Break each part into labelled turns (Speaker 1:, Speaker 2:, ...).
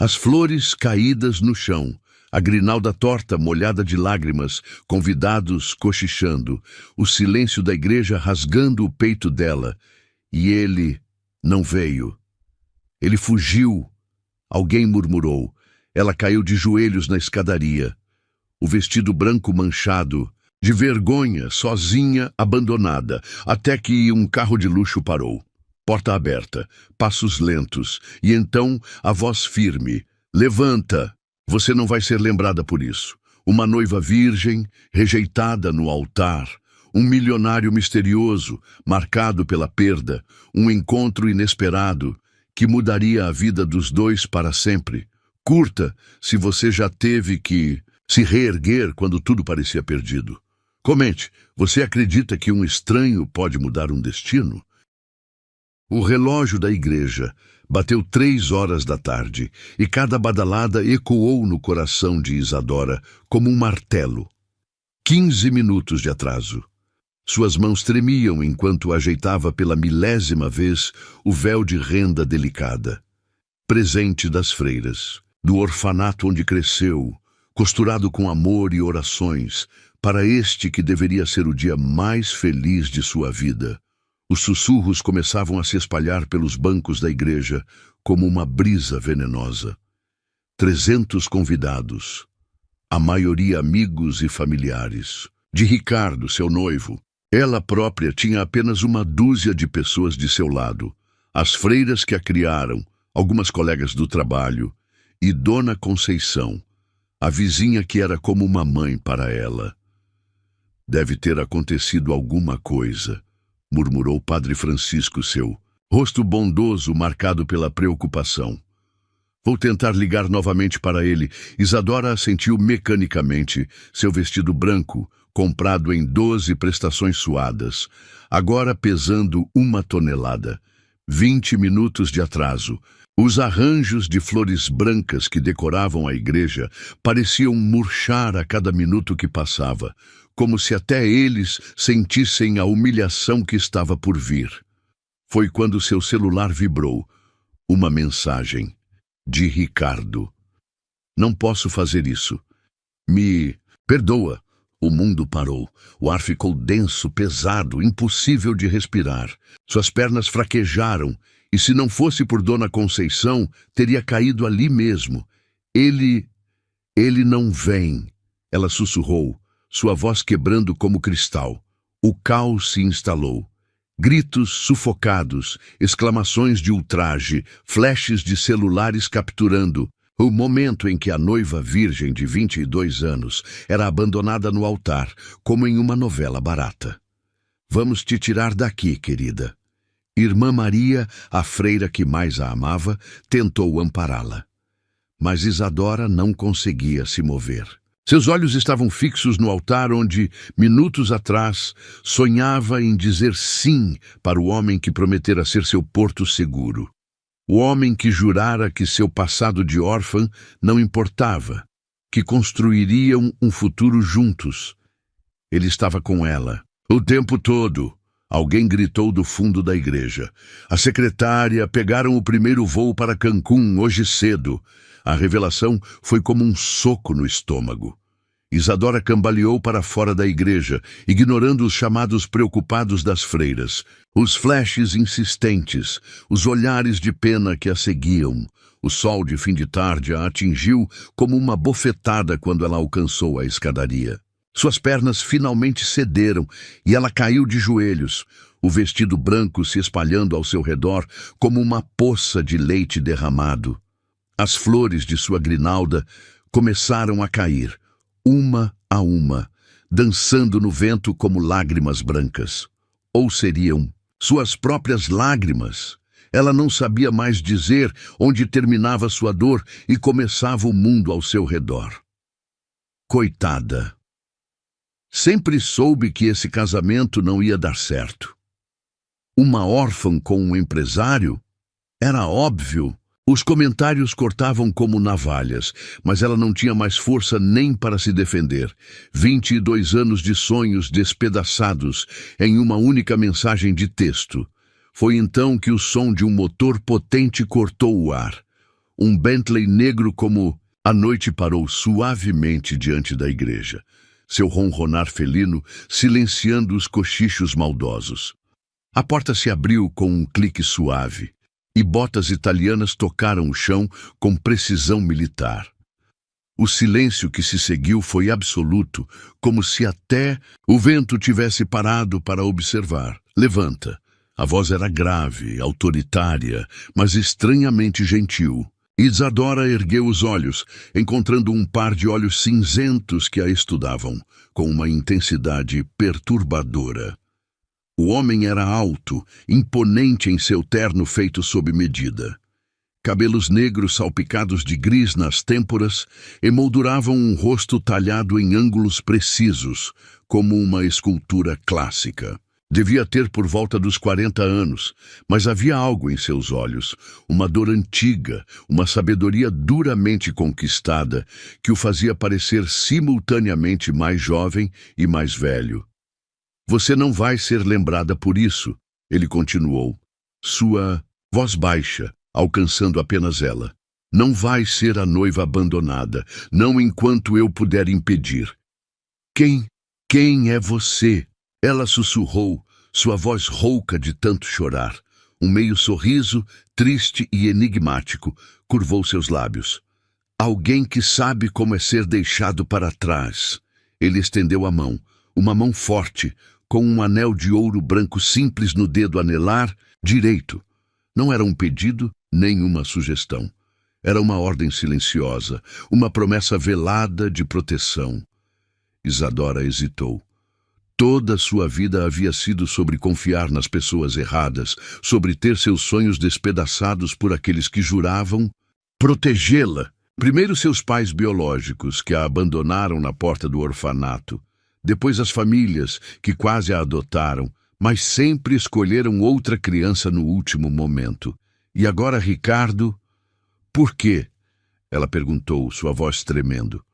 Speaker 1: As flores caídas no chão, a grinalda torta molhada de lágrimas, convidados cochichando, o silêncio da igreja rasgando o peito dela. E ele não veio. Ele fugiu. Alguém murmurou. Ela caiu de joelhos na escadaria. O vestido branco manchado, de vergonha, sozinha, abandonada, até que um carro de luxo parou. Porta aberta, passos lentos, e então a voz firme. Levanta! Você não vai ser lembrada por isso. Uma noiva virgem, rejeitada no altar. Um milionário misterioso, marcado pela perda. Um encontro inesperado, que mudaria a vida dos dois para sempre. Curta, se você já teve que se reerguer quando tudo parecia perdido. Comente, você acredita que um estranho pode mudar um destino? O relógio da igreja bateu 3 horas da tarde, e cada badalada ecoou no coração de Isadora como um martelo. 15 minutos de atraso. Suas mãos tremiam enquanto ajeitava pela 1000ª vez o véu de renda delicada. Presente das freiras, do orfanato onde cresceu, costurado com amor e orações, para este que deveria ser o dia mais feliz de sua vida. Os sussurros começavam a se espalhar pelos bancos da igreja como uma brisa venenosa. 300 convidados, a maioria amigos e familiares. De Ricardo, seu noivo. Ela própria tinha apenas uma dúzia de pessoas de seu lado. As freiras que a criaram, algumas colegas do trabalho, e Dona Conceição, a vizinha que era como uma mãe para ela. Deve ter acontecido alguma coisa, murmurou Padre Francisco, seu rosto bondoso marcado pela preocupação. Vou tentar ligar novamente para ele. Isadora assentiu mecanicamente, seu vestido branco, comprado em 12 prestações suadas, agora pesando 1 tonelada. 20 minutos de atraso. Os arranjos de flores brancas que decoravam a igreja pareciam murchar a cada minuto que passava, como se até eles sentissem a humilhação que estava por vir. Foi quando seu celular vibrou. Uma mensagem. De Ricardo. Não posso fazer isso. Me perdoa. O mundo parou. O ar ficou denso, pesado, impossível de respirar. Suas pernas fraquejaram, e se não fosse por Dona Conceição, teria caído ali mesmo. Ele não vem. Ela sussurrou, sua voz quebrando como cristal. O caos se instalou. Gritos sufocados, exclamações de ultraje, flashes de celulares capturando o momento em que a noiva virgem de 22 anos era abandonada no altar, como em uma novela barata. Vamos te tirar daqui, querida. Irmã Maria, a freira que mais a amava, tentou ampará-la. Mas Isadora não conseguia se mover. Seus olhos estavam fixos no altar onde, minutos atrás, sonhava em dizer sim para o homem que prometera ser seu porto seguro. O homem que jurara que seu passado de órfã não importava, que construiriam um futuro juntos. Ele estava com ela, o tempo todo. Alguém gritou do fundo da igreja. A secretária pegaram o primeiro voo para Cancún hoje cedo. A revelação foi como um soco no estômago. Isadora cambaleou para fora da igreja, ignorando os chamados preocupados das freiras, os flashes insistentes, os olhares de pena que a seguiam. O sol de fim de tarde a atingiu como uma bofetada quando ela alcançou a escadaria. Suas pernas finalmente cederam e ela caiu de joelhos, o vestido branco se espalhando ao seu redor como uma poça de leite derramado. As flores de sua grinalda começaram a cair, uma a uma, dançando no vento como lágrimas brancas. Ou seriam suas próprias lágrimas. Ela não sabia mais dizer onde terminava sua dor e começava o mundo ao seu redor. Coitada! Sempre soube que esse casamento não ia dar certo. Uma órfã com um empresário? Era óbvio. Os comentários cortavam como navalhas, mas ela não tinha mais força nem para se defender. 22 anos de sonhos despedaçados em uma única mensagem de texto. Foi então que o som de um motor potente cortou o ar. um Bentley negro como... A noite parou suavemente diante da igreja, seu ronronar felino silenciando os cochichos maldosos. A porta se abriu com um clique suave, e botas italianas tocaram o chão com precisão militar. O silêncio que se seguiu foi absoluto, como se até o vento tivesse parado para observar. Levanta. A voz era grave, autoritária, mas estranhamente gentil. Isadora ergueu os olhos, encontrando um par de olhos cinzentos que a estudavam, com uma intensidade perturbadora. O homem era alto, imponente em seu terno feito sob medida. Cabelos negros salpicados de gris nas têmporas emolduravam um rosto talhado em ângulos precisos, como uma escultura clássica. Devia ter por volta dos 40 anos, mas havia algo em seus olhos, uma dor antiga, uma sabedoria duramente conquistada, que o fazia parecer simultaneamente mais jovem e mais velho. Você não vai ser lembrada por isso, ele continuou, sua voz baixa, alcançando apenas ela. Não vai ser a noiva abandonada, não enquanto eu puder impedir. Quem é você? Ela sussurrou, sua voz rouca de tanto chorar. Um meio sorriso, triste e enigmático, curvou seus lábios. Alguém que sabe como é ser deixado para trás. Ele estendeu a mão, uma mão forte, com um anel de ouro branco simples no dedo anelar direito. Não era um pedido, nem uma sugestão. Era uma ordem silenciosa, uma promessa velada de proteção. Isadora hesitou. Toda sua vida havia sido sobre confiar nas pessoas erradas, sobre ter seus sonhos despedaçados por aqueles que juravam protegê-la. Primeiro seus pais biológicos, que a abandonaram na porta do orfanato. Depois as famílias, que quase a adotaram, mas sempre escolheram outra criança no último momento. E agora Ricardo... Por quê? Ela perguntou, sua voz tremendo.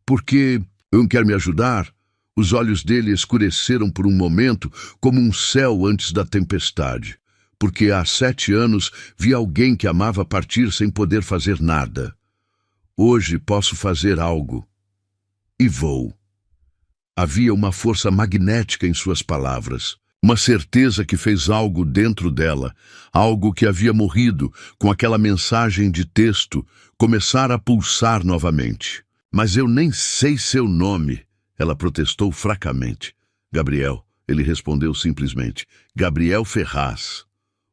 Speaker 1: Porque não quer me ajudar? Os olhos dele escureceram por um momento, como um céu antes da tempestade. Porque há 7 anos vi alguém que amava partir sem poder fazer nada. Hoje posso fazer algo. E vou. Havia uma força magnética em suas palavras. Uma certeza que fez algo dentro dela, algo que havia morrido, com aquela mensagem de texto, começar a pulsar novamente. Mas eu nem sei seu nome. Ela protestou fracamente. Gabriel, ele respondeu simplesmente. Gabriel Ferraz.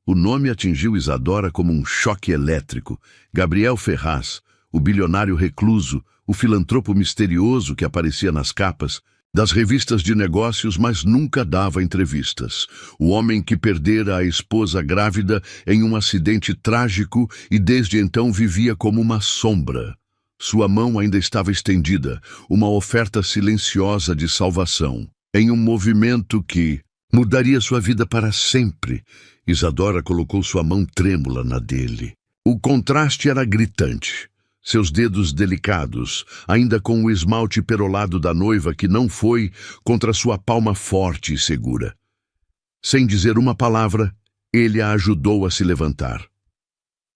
Speaker 1: O nome atingiu Isadora como um choque elétrico. Gabriel Ferraz, o bilionário recluso, o filantropo misterioso que aparecia nas capas das revistas de negócios, mas nunca dava entrevistas. O homem que perdera a esposa grávida em um acidente trágico e desde então vivia como uma sombra. Sua mão ainda estava estendida, uma oferta silenciosa de salvação, em um movimento que mudaria sua vida para sempre. Isadora colocou sua mão trêmula na dele. O contraste era gritante. Seus dedos delicados, ainda com o esmalte perolado da noiva que não foi, contra sua palma forte e segura. Sem dizer uma palavra, ele a ajudou a se levantar.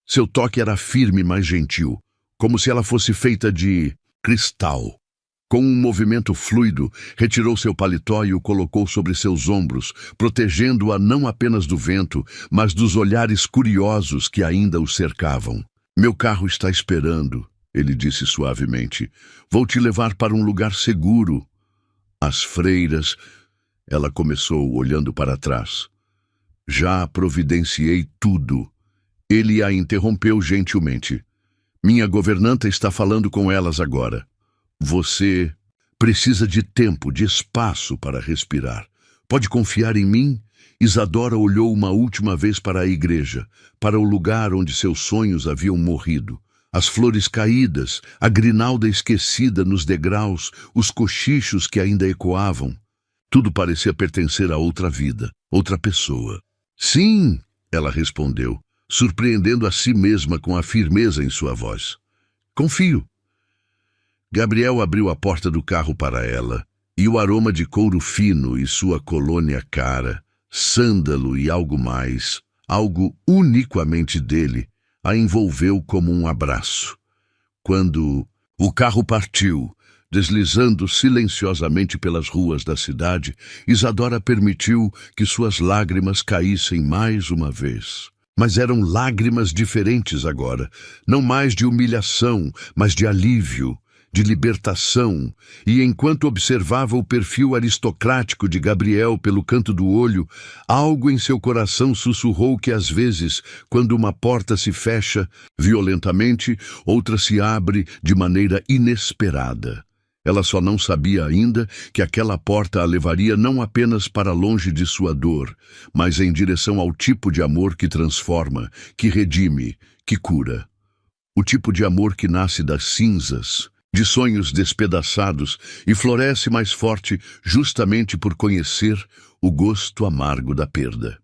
Speaker 1: Seu toque era firme, mas gentil, como se ela fosse feita de cristal. Com um movimento fluido, retirou seu paletó e o colocou sobre seus ombros, protegendo-a não apenas do vento, mas dos olhares curiosos que ainda o cercavam. Meu carro está esperando, ele disse suavemente. Vou te levar para um lugar seguro. As freiras... Ela começou olhando para trás. Já providenciei tudo. Ele a interrompeu gentilmente. Minha governanta está falando com elas agora. Você precisa de tempo, de espaço para respirar. Pode confiar em mim? Isadora olhou uma última vez para a igreja, para o lugar onde seus sonhos haviam morrido. As flores caídas, a grinalda esquecida nos degraus, os cochichos que ainda ecoavam. Tudo parecia pertencer a outra vida, outra pessoa. Sim, ela respondeu, surpreendendo a si mesma com a firmeza em sua voz. Confio. Gabriel abriu a porta do carro para ela, e o aroma de couro fino e sua colônia cara, sândalo e algo mais, algo unicamente dele, a envolveu como um abraço. Quando o carro partiu, deslizando silenciosamente pelas ruas da cidade, Isadora permitiu que suas lágrimas caíssem mais uma vez. Mas eram lágrimas diferentes agora, não mais de humilhação, mas de alívio, de libertação, e enquanto observava o perfil aristocrático de Gabriel pelo canto do olho, algo em seu coração sussurrou que às vezes, quando uma porta se fecha violentamente, outra se abre de maneira inesperada. Ela só não sabia ainda que aquela porta a levaria não apenas para longe de sua dor, mas em direção ao tipo de amor que transforma, que redime, que cura. O tipo de amor que nasce das cinzas, de sonhos despedaçados e floresce mais forte justamente por conhecer o gosto amargo da perda.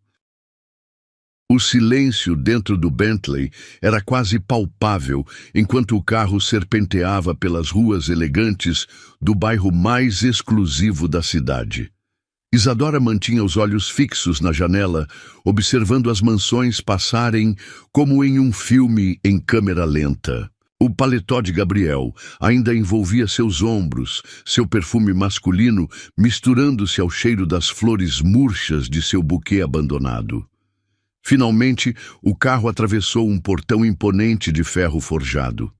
Speaker 1: O silêncio dentro do Bentley era quase palpável enquanto o carro serpenteava pelas ruas elegantes do bairro mais exclusivo da cidade. Isadora mantinha os olhos fixos na janela, observando as mansões passarem como em um filme em câmera lenta. O paletó de Gabriel ainda envolvia seus ombros, seu perfume masculino misturando-se ao cheiro das flores murchas de seu buquê abandonado. Finalmente, o carro atravessou um portão imponente de ferro forjado.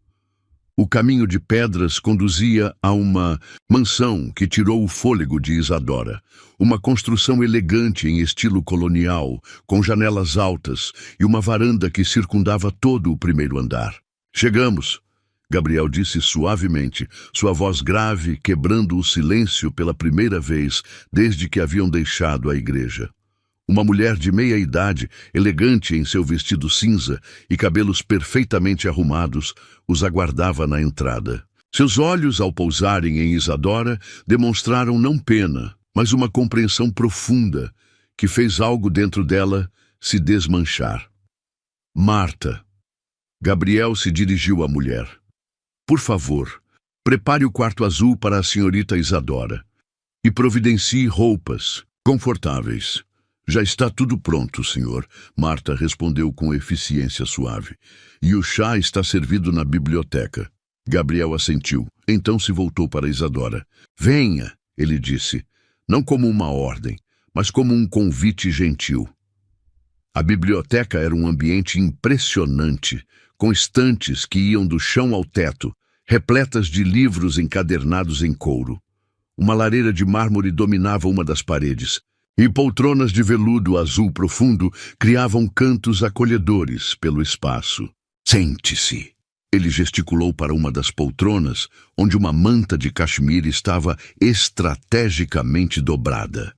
Speaker 1: O caminho de pedras conduzia a uma mansão que tirou o fôlego de Isadora. Uma construção elegante em estilo colonial, com janelas altas e uma varanda que circundava todo o primeiro andar. "Chegamos", Gabriel disse suavemente, sua voz grave quebrando o silêncio pela primeira vez desde que haviam deixado a igreja. Uma mulher de meia idade, elegante em seu vestido cinza e cabelos perfeitamente arrumados, os aguardava na entrada. Seus olhos, ao pousarem em Isadora, demonstraram não pena, mas uma compreensão profunda que fez algo dentro dela se desmanchar. "Marta." Gabriel se dirigiu à mulher. "Por favor, prepare o quarto azul para a senhorita Isadora e providencie roupas confortáveis." "Já está tudo pronto, senhor," Marta respondeu com eficiência suave. "E o chá está servido na biblioteca." Gabriel assentiu. Então se voltou para Isadora. "Venha," ele disse, não como uma ordem, mas como um convite gentil. A biblioteca era um ambiente impressionante, com estantes que iam do chão ao teto, repletas de livros encadernados em couro. Uma lareira de mármore dominava uma das paredes, e poltronas de veludo azul profundo criavam cantos acolhedores pelo espaço. "Sente-se." Ele gesticulou para uma das poltronas, onde uma manta de caxemire estava estrategicamente dobrada.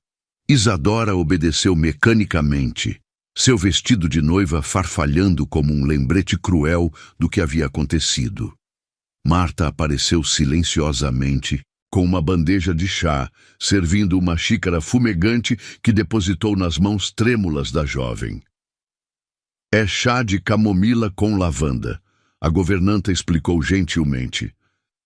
Speaker 1: Isadora obedeceu mecanicamente, seu vestido de noiva farfalhando como um lembrete cruel do que havia acontecido. Marta apareceu silenciosamente, com uma bandeja de chá, servindo uma xícara fumegante que depositou nas mãos trêmulas da jovem. "É chá de camomila com lavanda," a governanta explicou gentilmente.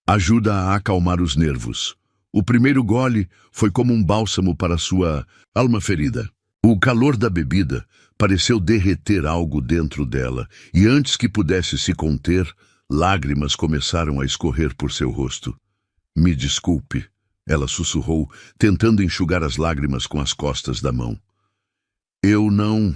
Speaker 1: "Ajuda a acalmar os nervos. O primeiro gole foi como um bálsamo para sua alma ferida." O calor da bebida pareceu derreter algo dentro dela, e antes que pudesse se conter, lágrimas começaram a escorrer por seu rosto. "Me desculpe," ela sussurrou, tentando enxugar as lágrimas com as costas da mão. "Eu não..."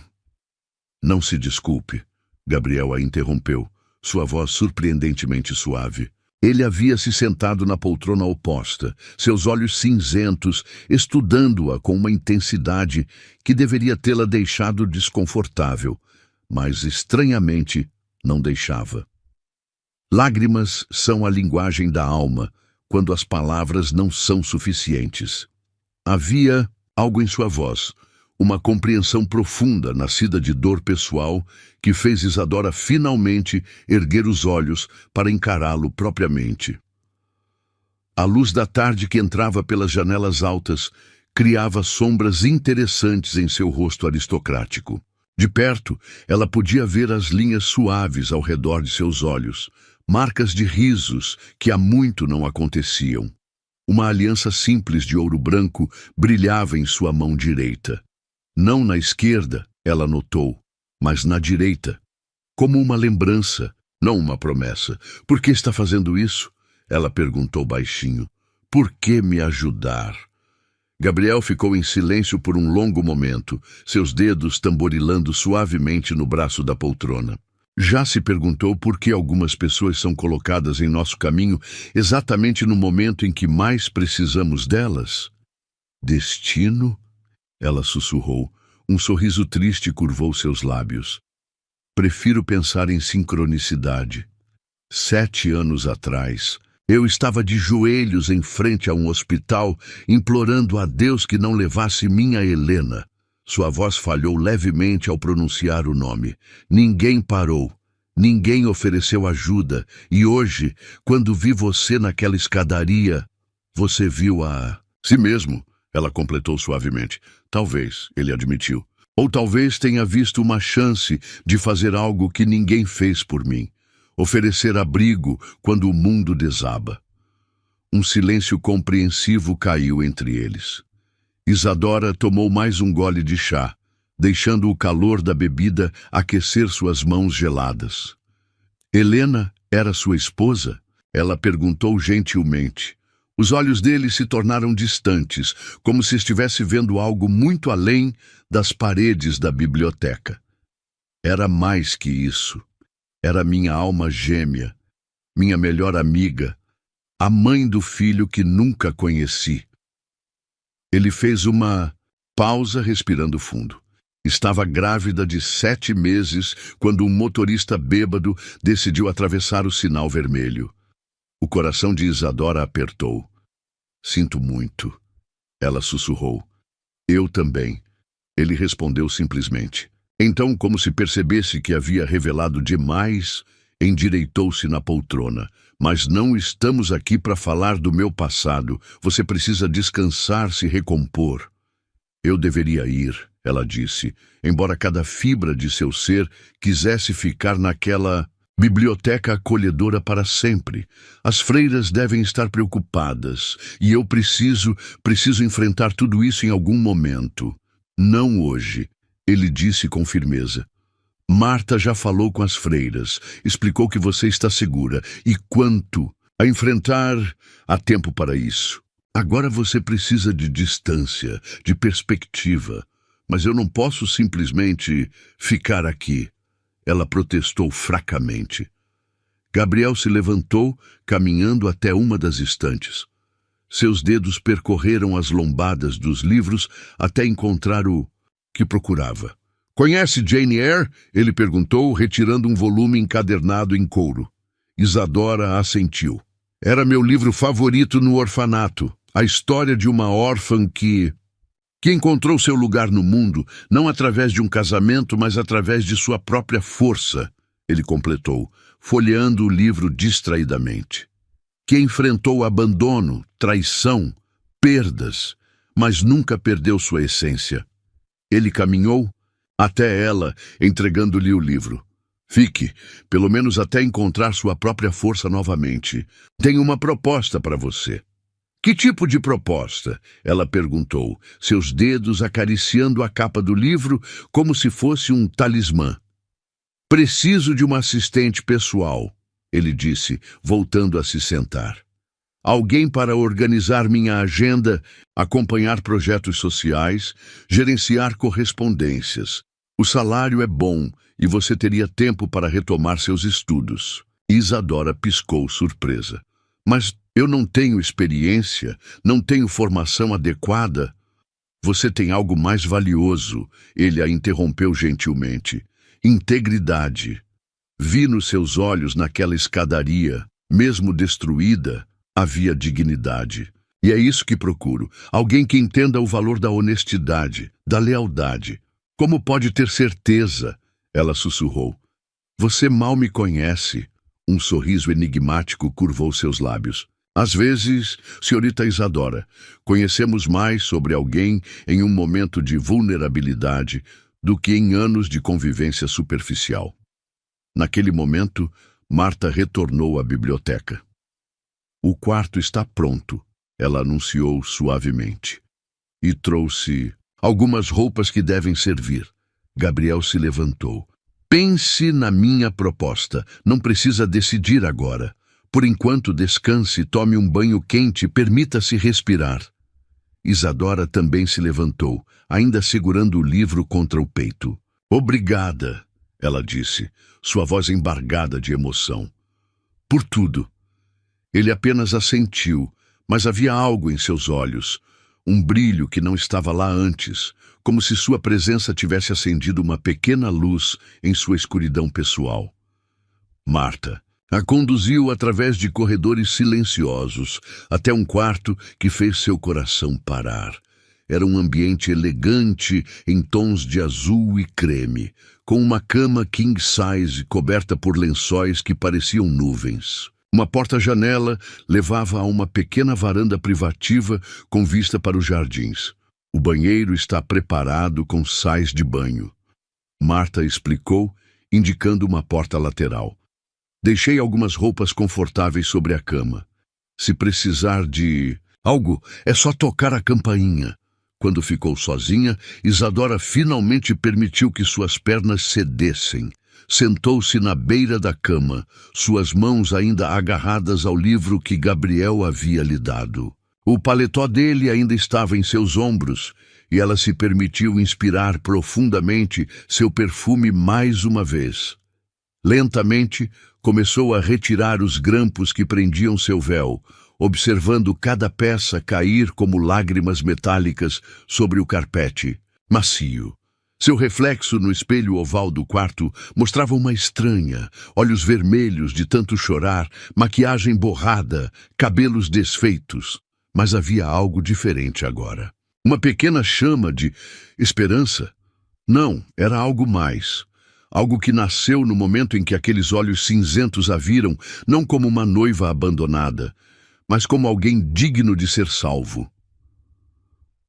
Speaker 1: "Não se desculpe," Gabriel a interrompeu, sua voz surpreendentemente suave. Ele havia se sentado na poltrona oposta, seus olhos cinzentos, estudando-a com uma intensidade que deveria tê-la deixado desconfortável, mas estranhamente não deixava. Lágrimas são a linguagem da alma, quando as palavras não são suficientes. Havia algo em sua voz, uma compreensão profunda nascida de dor pessoal que fez Isadora finalmente erguer os olhos para encará-lo propriamente. A luz da tarde que entrava pelas janelas altas criava sombras interessantes em seu rosto aristocrático. De perto, ela podia ver as linhas suaves ao redor de seus olhos, marcas de risos que há muito não aconteciam. Uma aliança simples de ouro branco brilhava em sua mão direita. Não na esquerda, ela notou, mas na direita. como uma lembrança, não uma promessa. Por que está fazendo isso? Ela perguntou baixinho. Por que me ajudar? Gabriel ficou em silêncio por um longo momento, seus dedos tamborilando suavemente no braço da poltrona. Já se perguntou por que algumas pessoas são colocadas em nosso caminho exatamente no momento em que mais precisamos delas? Destino? Ela sussurrou. Um sorriso triste curvou seus lábios. Prefiro pensar em sincronicidade. 7 anos atrás, eu estava de joelhos em frente a um hospital, implorando a Deus que não levasse minha Helena. Sua voz falhou levemente ao pronunciar o nome. Ninguém parou. Ninguém ofereceu ajuda. E hoje, quando vi você naquela escadaria, você viu a... Si mesmo, ela completou suavemente. Talvez, ele admitiu. Ou talvez tenha visto uma chance de fazer algo que ninguém fez por mim. Oferecer abrigo quando o mundo desaba. Um silêncio compreensivo caiu entre eles. Isadora tomou mais um gole de chá, deixando o calor da bebida aquecer suas mãos geladas. Helena era sua esposa? Ela perguntou gentilmente. Os olhos dele se tornaram distantes, como se estivesse vendo algo muito além das paredes da biblioteca. Era mais que isso. Era minha alma gêmea, minha melhor amiga, a mãe do filho que nunca conheci. Ele fez uma pausa, respirando fundo. Estava grávida de 7 meses quando um motorista bêbado decidiu atravessar o sinal vermelho. O coração de Isadora apertou. Sinto muito. Ela sussurrou. Eu também. Ele respondeu simplesmente. Então, como se percebesse que havia revelado demais, endireitou-se na poltrona. Mas não estamos aqui para falar do meu passado. Você precisa descansar, se recompor. Eu deveria ir, ela disse, embora cada fibra de seu ser quisesse ficar naquela biblioteca acolhedora para sempre. As freiras devem estar preocupadas, e eu preciso enfrentar tudo isso em algum momento. Não hoje, ele disse com firmeza. Marta já falou com as freiras, explicou que você está segura, e quanto a enfrentar, há tempo para isso. Agora você precisa de distância, de perspectiva, mas eu não posso simplesmente ficar aqui. Ela protestou fracamente. Gabriel se levantou, caminhando até uma das estantes. Seus dedos percorreram as lombadas dos livros até encontrar o que procurava. Conhece Jane Eyre? Ele perguntou, retirando um volume encadernado em couro. Isadora assentiu. Era meu livro favorito no orfanato. A história de uma órfã que encontrou seu lugar no mundo, não através de um casamento, mas através de sua própria força, ele completou, folheando o livro distraidamente. Que enfrentou abandono, traição, perdas, mas nunca perdeu sua essência. Ele caminhou até ela, entregando-lhe o livro. Fique, pelo menos até encontrar sua própria força novamente. Tenho uma proposta para você. Que tipo de proposta? Ela perguntou, seus dedos acariciando a capa do livro como se fosse um talismã. Preciso de uma assistente pessoal, ele disse, voltando a se sentar. Alguém para organizar minha agenda, acompanhar projetos sociais, gerenciar correspondências. O salário é bom e você teria tempo para retomar seus estudos. Isadora piscou surpresa. Mas eu não tenho experiência, não tenho formação adequada. Você tem algo mais valioso, ele a interrompeu gentilmente. Integridade. Vi nos seus olhos naquela escadaria, mesmo destruída, havia dignidade. E é isso que procuro, alguém que entenda o valor da honestidade, da lealdade. Como pode ter certeza? Ela sussurrou. Você mal me conhece. Um sorriso enigmático curvou seus lábios. Às vezes, senhorita Isadora, conhecemos mais sobre alguém em um momento de vulnerabilidade do que em anos de convivência superficial. Naquele momento, Marta retornou à biblioteca. O quarto está pronto, ela anunciou suavemente. E trouxe algumas roupas que devem servir. Gabriel se levantou. Pense na minha proposta. Não precisa decidir agora. Por enquanto, descanse, tome um banho quente e permita-se respirar. Isadora também se levantou, ainda segurando o livro contra o peito. Obrigada, ela disse, sua voz embargada de emoção. Por tudo. Ele apenas assentiu, mas havia algo em seus olhos, um brilho que não estava lá antes, como se sua presença tivesse acendido uma pequena luz em sua escuridão pessoal. Marta a conduziu através de corredores silenciosos até um quarto que fez seu coração parar. Era um ambiente elegante em tons de azul e creme, com uma cama king size coberta por lençóis que pareciam nuvens. Uma porta-janela levava a uma pequena varanda privativa com vista para os jardins. O banheiro está preparado com sais de banho. Marta explicou, indicando uma porta lateral. Deixei algumas roupas confortáveis sobre a cama. Se precisar de algo, é só tocar a campainha. Quando ficou sozinha, Isadora finalmente permitiu que suas pernas cedessem. Sentou-se na beira da cama, suas mãos ainda agarradas ao livro que Gabriel havia lhe dado. O paletó dele ainda estava em seus ombros, e ela se permitiu inspirar profundamente seu perfume mais uma vez. Lentamente, começou a retirar os grampos que prendiam seu véu, observando cada peça cair como lágrimas metálicas sobre o carpete, macio. Seu reflexo no espelho oval do quarto mostrava uma estranha, olhos vermelhos de tanto chorar, maquiagem borrada, cabelos desfeitos. Mas havia algo diferente agora. Uma pequena chama de esperança? Não, era algo mais. Algo que nasceu no momento em que aqueles olhos cinzentos a viram, não como uma noiva abandonada, mas como alguém digno de ser salvo.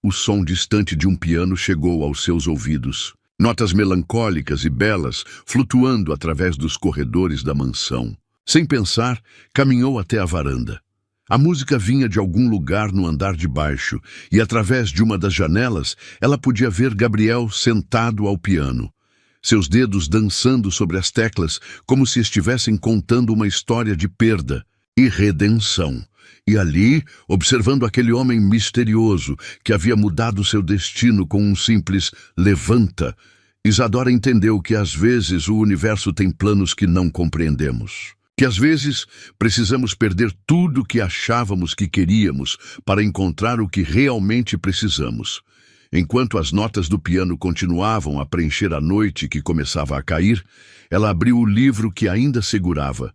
Speaker 1: O som distante de um piano chegou aos seus ouvidos, notas melancólicas e belas flutuando através dos corredores da mansão. Sem pensar, caminhou até a varanda. A música vinha de algum lugar no andar de baixo, e através de uma das janelas, ela podia ver Gabriel sentado ao piano. Seus dedos dançando sobre as teclas como se estivessem contando uma história de perda e redenção. E ali, observando aquele homem misterioso que havia mudado seu destino com um simples levanta, Isadora entendeu que às vezes o universo tem planos que não compreendemos. Que às vezes precisamos perder tudo o que achávamos que queríamos para encontrar o que realmente precisamos. Enquanto as notas do piano continuavam a preencher a noite que começava a cair, ela abriu o livro que ainda segurava.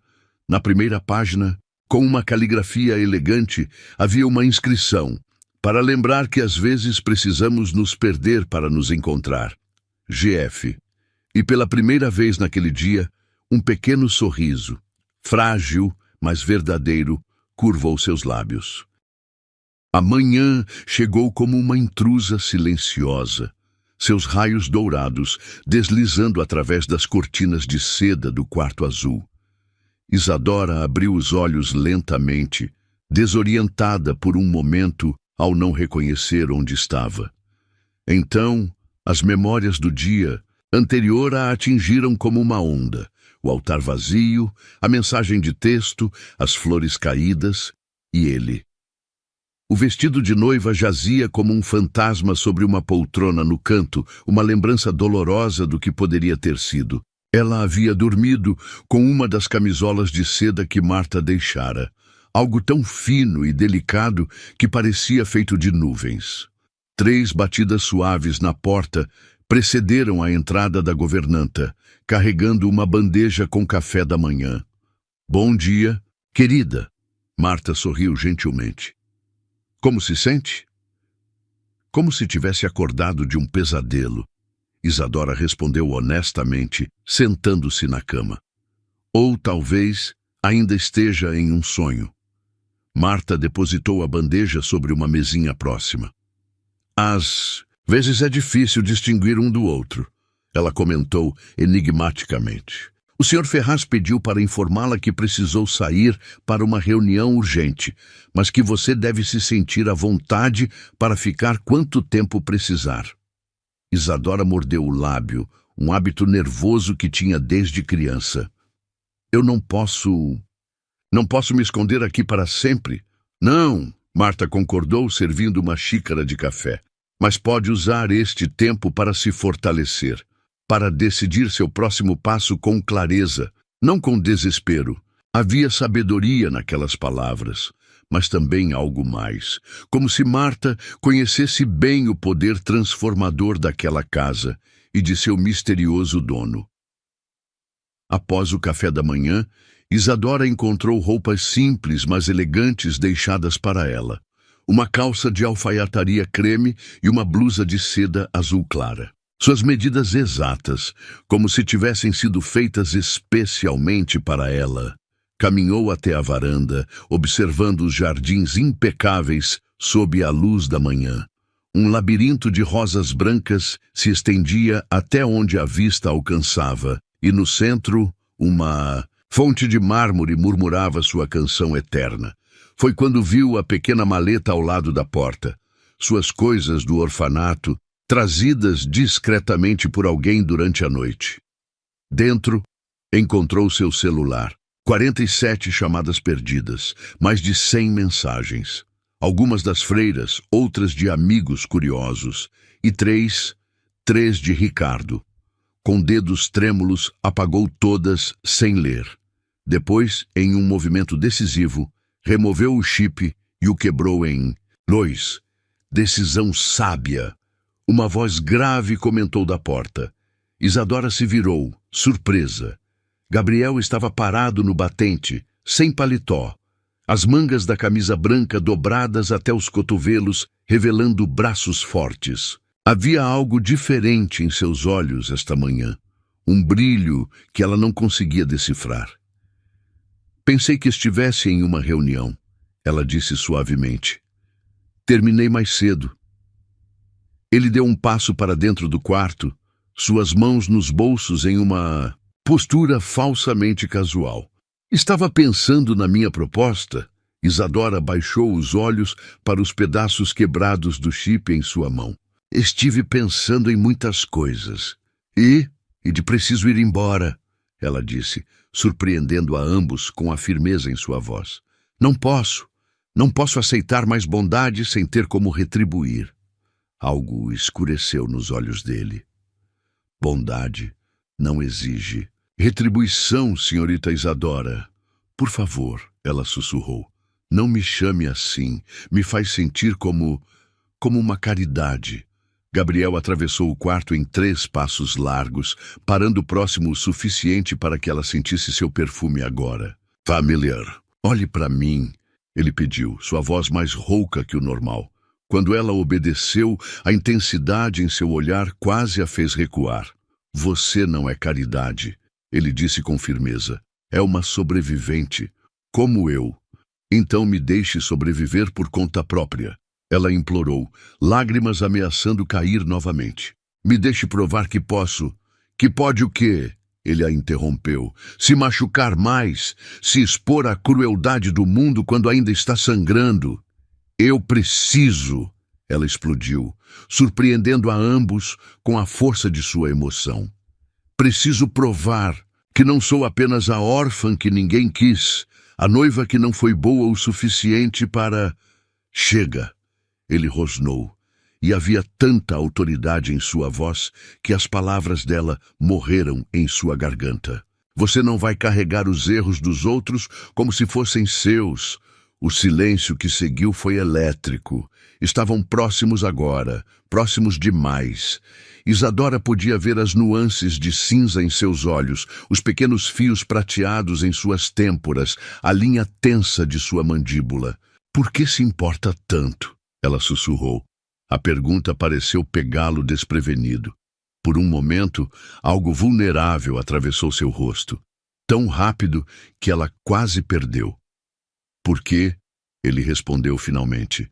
Speaker 1: Na primeira página, com uma caligrafia elegante, havia uma inscrição, para lembrar que às vezes precisamos nos perder para nos encontrar. GF. E pela primeira vez naquele dia, um pequeno sorriso, frágil, mas verdadeiro, curvou seus lábios. A manhã chegou como uma intrusa silenciosa, seus raios dourados deslizando através das cortinas de seda do quarto azul. Isadora abriu os olhos lentamente, desorientada por um momento ao não reconhecer onde estava. Então, as memórias do dia anterior a atingiram como uma onda, o altar vazio, a mensagem de texto, as flores caídas e ele. O vestido de noiva jazia como um fantasma sobre uma poltrona no canto, uma lembrança dolorosa do que poderia ter sido. Ela havia dormido com uma das camisolas de seda que Marta deixara, algo tão fino e delicado que parecia feito de nuvens. 3 batidas suaves na porta precederam a entrada da governanta, carregando uma bandeja com café da manhã. Bom dia, querida. Marta sorriu gentilmente. Como se sente? Como se tivesse acordado de um pesadelo. Isadora respondeu honestamente, sentando-se na cama. Ou talvez ainda esteja em um sonho. Marta depositou a bandeja sobre uma mesinha próxima. Às vezes é difícil distinguir um do outro, ela comentou enigmaticamente. O Sr. Ferraz pediu para informá-la que precisou sair para uma reunião urgente, mas que você deve se sentir à vontade para ficar quanto tempo precisar. Isadora mordeu o lábio, um hábito nervoso que tinha desde criança. Eu não posso me esconder aqui para sempre. Não, Marta concordou, servindo uma xícara de café. Mas pode usar este tempo para se fortalecer, para decidir seu próximo passo com clareza, não com desespero. Havia sabedoria naquelas palavras, mas também algo mais, como se Marta conhecesse bem o poder transformador daquela casa e de seu misterioso dono. Após o café da manhã, Isadora encontrou roupas simples, mas elegantes deixadas para ela. Uma calça de alfaiataria creme e uma blusa de seda azul clara. Suas medidas exatas, como se tivessem sido feitas especialmente para ela. Caminhou até a varanda, observando os jardins impecáveis sob a luz da manhã. Um labirinto de rosas brancas se estendia até onde a vista alcançava, e no centro, uma fonte de mármore murmurava sua canção eterna. Foi quando viu a pequena maleta ao lado da porta. Suas coisas do orfanato, trazidas discretamente por alguém durante a noite. Dentro, encontrou seu celular. 47 chamadas perdidas, mais de 100 mensagens. Algumas das freiras, outras de amigos curiosos. E três de Ricardo. Com dedos trêmulos, apagou todas sem ler. Depois, em um movimento decisivo, removeu o chip e o quebrou em 2. Decisão sábia. Uma voz grave comentou da porta. Isadora se virou, surpresa. Gabriel estava parado no batente, sem paletó. As mangas da camisa branca dobradas até os cotovelos, revelando braços fortes. Havia algo diferente em seus olhos esta manhã. Um brilho que ela não conseguia decifrar. Pensei que estivesse em uma reunião, ela disse suavemente. Terminei mais cedo. Ele deu um passo para dentro do quarto, suas mãos nos bolsos em uma postura falsamente casual. Estava pensando na minha proposta? Isadora baixou os olhos para os pedaços quebrados do chip em sua mão. Estive pensando em muitas coisas. E de preciso ir embora, ela disse, surpreendendo a ambos com a firmeza em sua voz. Não posso aceitar mais bondade sem ter como retribuir. Algo escureceu nos olhos dele. Bondade não exige retribuição, senhorita Isadora. Por favor, ela sussurrou. Não me chame assim. Me faz sentir como uma caridade. Gabriel atravessou o quarto em 3 passos largos, parando próximo o suficiente para que ela sentisse seu perfume agora. Familiar, olhe para mim, ele pediu, sua voz mais rouca que o normal. Quando ela obedeceu, a intensidade em seu olhar quase a fez recuar. Você não é caridade, ele disse com firmeza. É uma sobrevivente, como eu. Então me deixe sobreviver por conta própria. Ela implorou, lágrimas ameaçando cair novamente. Me deixe provar que posso. Que pode o quê? Ele a interrompeu. Se machucar mais, se expor à crueldade do mundo quando ainda está sangrando. Eu preciso, ela explodiu, surpreendendo a ambos com a força de sua emoção. Preciso provar que não sou apenas a órfã que ninguém quis, a noiva que não foi boa o suficiente para... Chega! Ele rosnou, e havia tanta autoridade em sua voz que as palavras dela morreram em sua garganta. Você não vai carregar os erros dos outros como se fossem seus. O silêncio que seguiu foi elétrico. Estavam próximos agora, próximos demais. Isadora podia ver as nuances de cinza em seus olhos, os pequenos fios prateados em suas têmporas, a linha tensa de sua mandíbula. Por que se importa tanto? Ela sussurrou. A pergunta pareceu pegá-lo desprevenido. Por um momento, algo vulnerável atravessou seu rosto, tão rápido que ela quase perdeu. Por quê? Ele respondeu finalmente.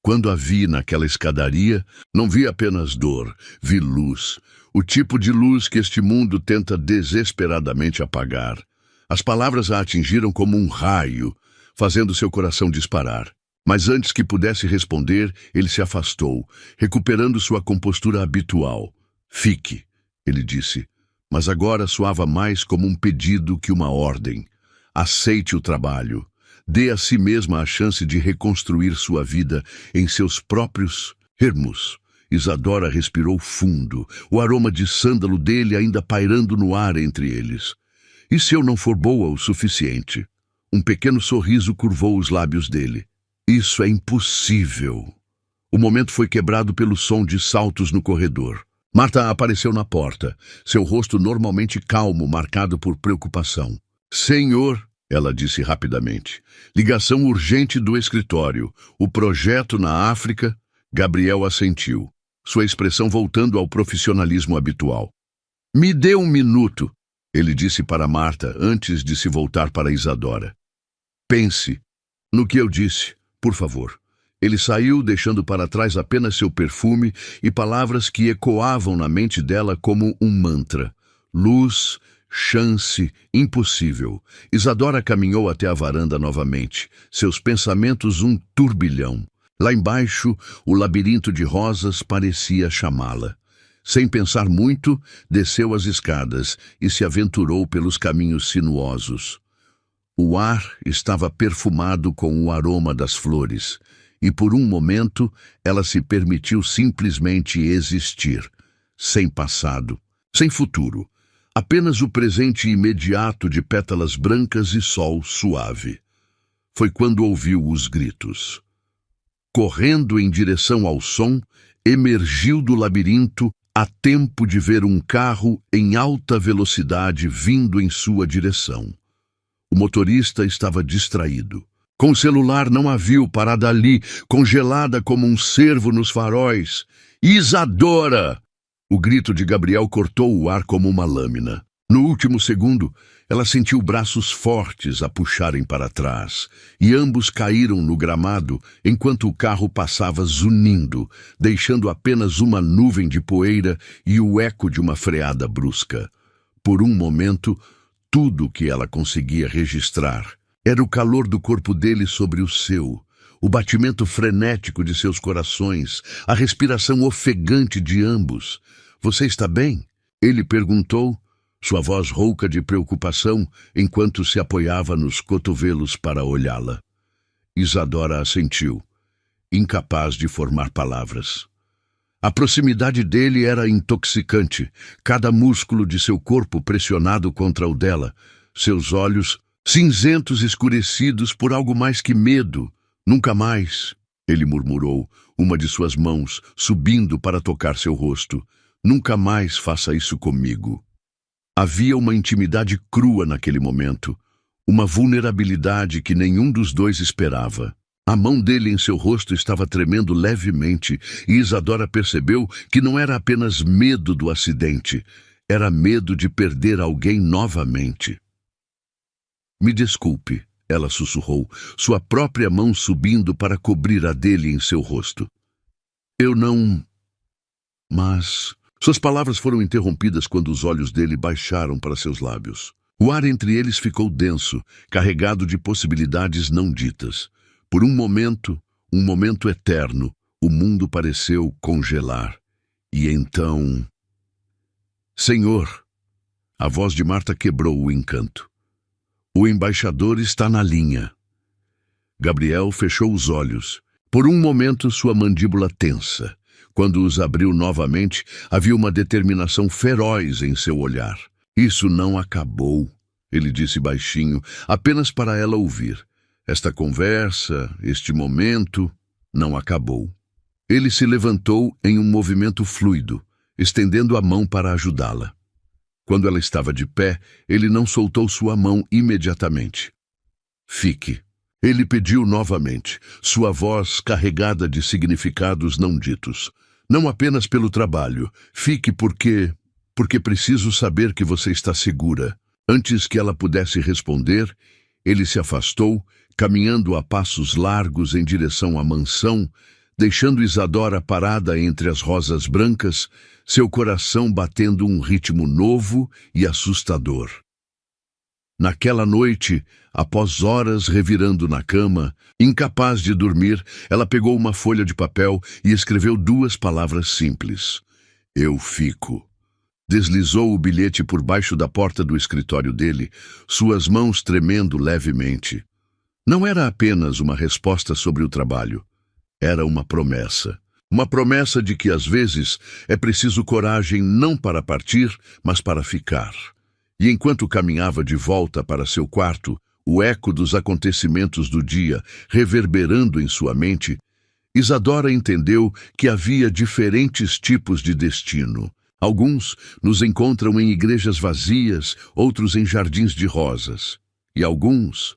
Speaker 1: Quando a vi naquela escadaria, não vi apenas dor, vi luz. O tipo de luz que este mundo tenta desesperadamente apagar. As palavras a atingiram como um raio, fazendo seu coração disparar. Mas antes que pudesse responder, ele se afastou, recuperando sua compostura habitual. Fique, ele disse, mas agora soava mais como um pedido que uma ordem. Aceite o trabalho. Dê a si mesma a chance de reconstruir sua vida em seus próprios termos. Isadora respirou fundo, o aroma de sândalo dele ainda pairando no ar entre eles. E se eu não for boa o suficiente? Um pequeno sorriso curvou os lábios dele. Isso é impossível. O momento foi quebrado pelo som de saltos no corredor. Marta apareceu na porta, seu rosto normalmente calmo, marcado por preocupação. Senhor, ela disse rapidamente, ligação urgente do escritório. O projeto na África. Gabriel assentiu, sua expressão voltando ao profissionalismo habitual. Me dê um minuto, ele disse para Marta antes de se voltar para Isadora. Pense no que eu disse, por favor. Ele saiu, deixando para trás apenas seu perfume e palavras que ecoavam na mente dela como um mantra. Luz, chance, impossível. Isadora caminhou até a varanda novamente, seus pensamentos um turbilhão. Lá embaixo, o labirinto de rosas parecia chamá-la. Sem pensar muito, desceu as escadas e se aventurou pelos caminhos sinuosos. O ar estava perfumado com o aroma das flores, e por um momento ela se permitiu simplesmente existir, sem passado, sem futuro, apenas o presente imediato de pétalas brancas e sol suave. Foi quando ouviu os gritos. Correndo em direção ao som, emergiu do labirinto a tempo de ver um carro em alta velocidade vindo em sua direção. O motorista estava distraído. Com o celular não a viu parada ali, congelada como um cervo nos faróis. Isadora! O grito de Gabriel cortou o ar como uma lâmina. No último segundo, ela sentiu braços fortes a puxarem para trás, e ambos caíram no gramado enquanto o carro passava zunindo, deixando apenas uma nuvem de poeira e o eco de uma freada brusca. Por um momento, tudo que ela conseguia registrar era o calor do corpo dele sobre o seu, o batimento frenético de seus corações, a respiração ofegante de ambos. Você está bem? Ele perguntou, sua voz rouca de preocupação, enquanto se apoiava nos cotovelos para olhá-la. Isadora assentiu, incapaz de formar palavras. A proximidade dele era intoxicante, cada músculo de seu corpo pressionado contra o dela, seus olhos cinzentos escurecidos por algo mais que medo. Nunca mais, ele murmurou, uma de suas mãos subindo para tocar seu rosto. Nunca mais faça isso comigo. Havia uma intimidade crua naquele momento, uma vulnerabilidade que nenhum dos dois esperava. A mão dele em seu rosto estava tremendo levemente e Isadora percebeu que não era apenas medo do acidente, era medo de perder alguém novamente. Me desculpe, ela sussurrou, sua própria mão subindo para cobrir a dele em seu rosto. Eu não... Mas... Suas palavras foram interrompidas quando os olhos dele baixaram para seus lábios. O ar entre eles ficou denso, carregado de possibilidades não ditas. Por um momento eterno, o mundo pareceu congelar. E então... Senhor! A voz de Marta quebrou o encanto. O embaixador está na linha. Gabriel fechou os olhos. Por um momento, sua mandíbula tensa. Quando os abriu novamente, havia uma determinação feroz em seu olhar. Isso não acabou, ele disse baixinho, apenas para ela ouvir. Esta conversa, este momento, não acabou. Ele se levantou em um movimento fluido, estendendo a mão para ajudá-la. Quando ela estava de pé, ele não soltou sua mão imediatamente. Fique. Ele pediu novamente, sua voz carregada de significados não ditos. Não apenas pelo trabalho. Fique porque preciso saber que você está segura. Antes que ela pudesse responder, ele se afastou, caminhando a passos largos em direção à mansão, deixando Isadora parada entre as rosas brancas, seu coração batendo um ritmo novo e assustador. Naquela noite, após horas revirando na cama, incapaz de dormir, ela pegou uma folha de papel e escreveu 2 palavras simples. Eu fico. Deslizou o bilhete por baixo da porta do escritório dele, suas mãos tremendo levemente. Não era apenas uma resposta sobre o trabalho. Era uma promessa. Uma promessa de que, às vezes, é preciso coragem não para partir, mas para ficar. E enquanto caminhava de volta para seu quarto, o eco dos acontecimentos do dia reverberando em sua mente, Isadora entendeu que havia diferentes tipos de destino. Alguns nos encontram em igrejas vazias, outros em jardins de rosas. E alguns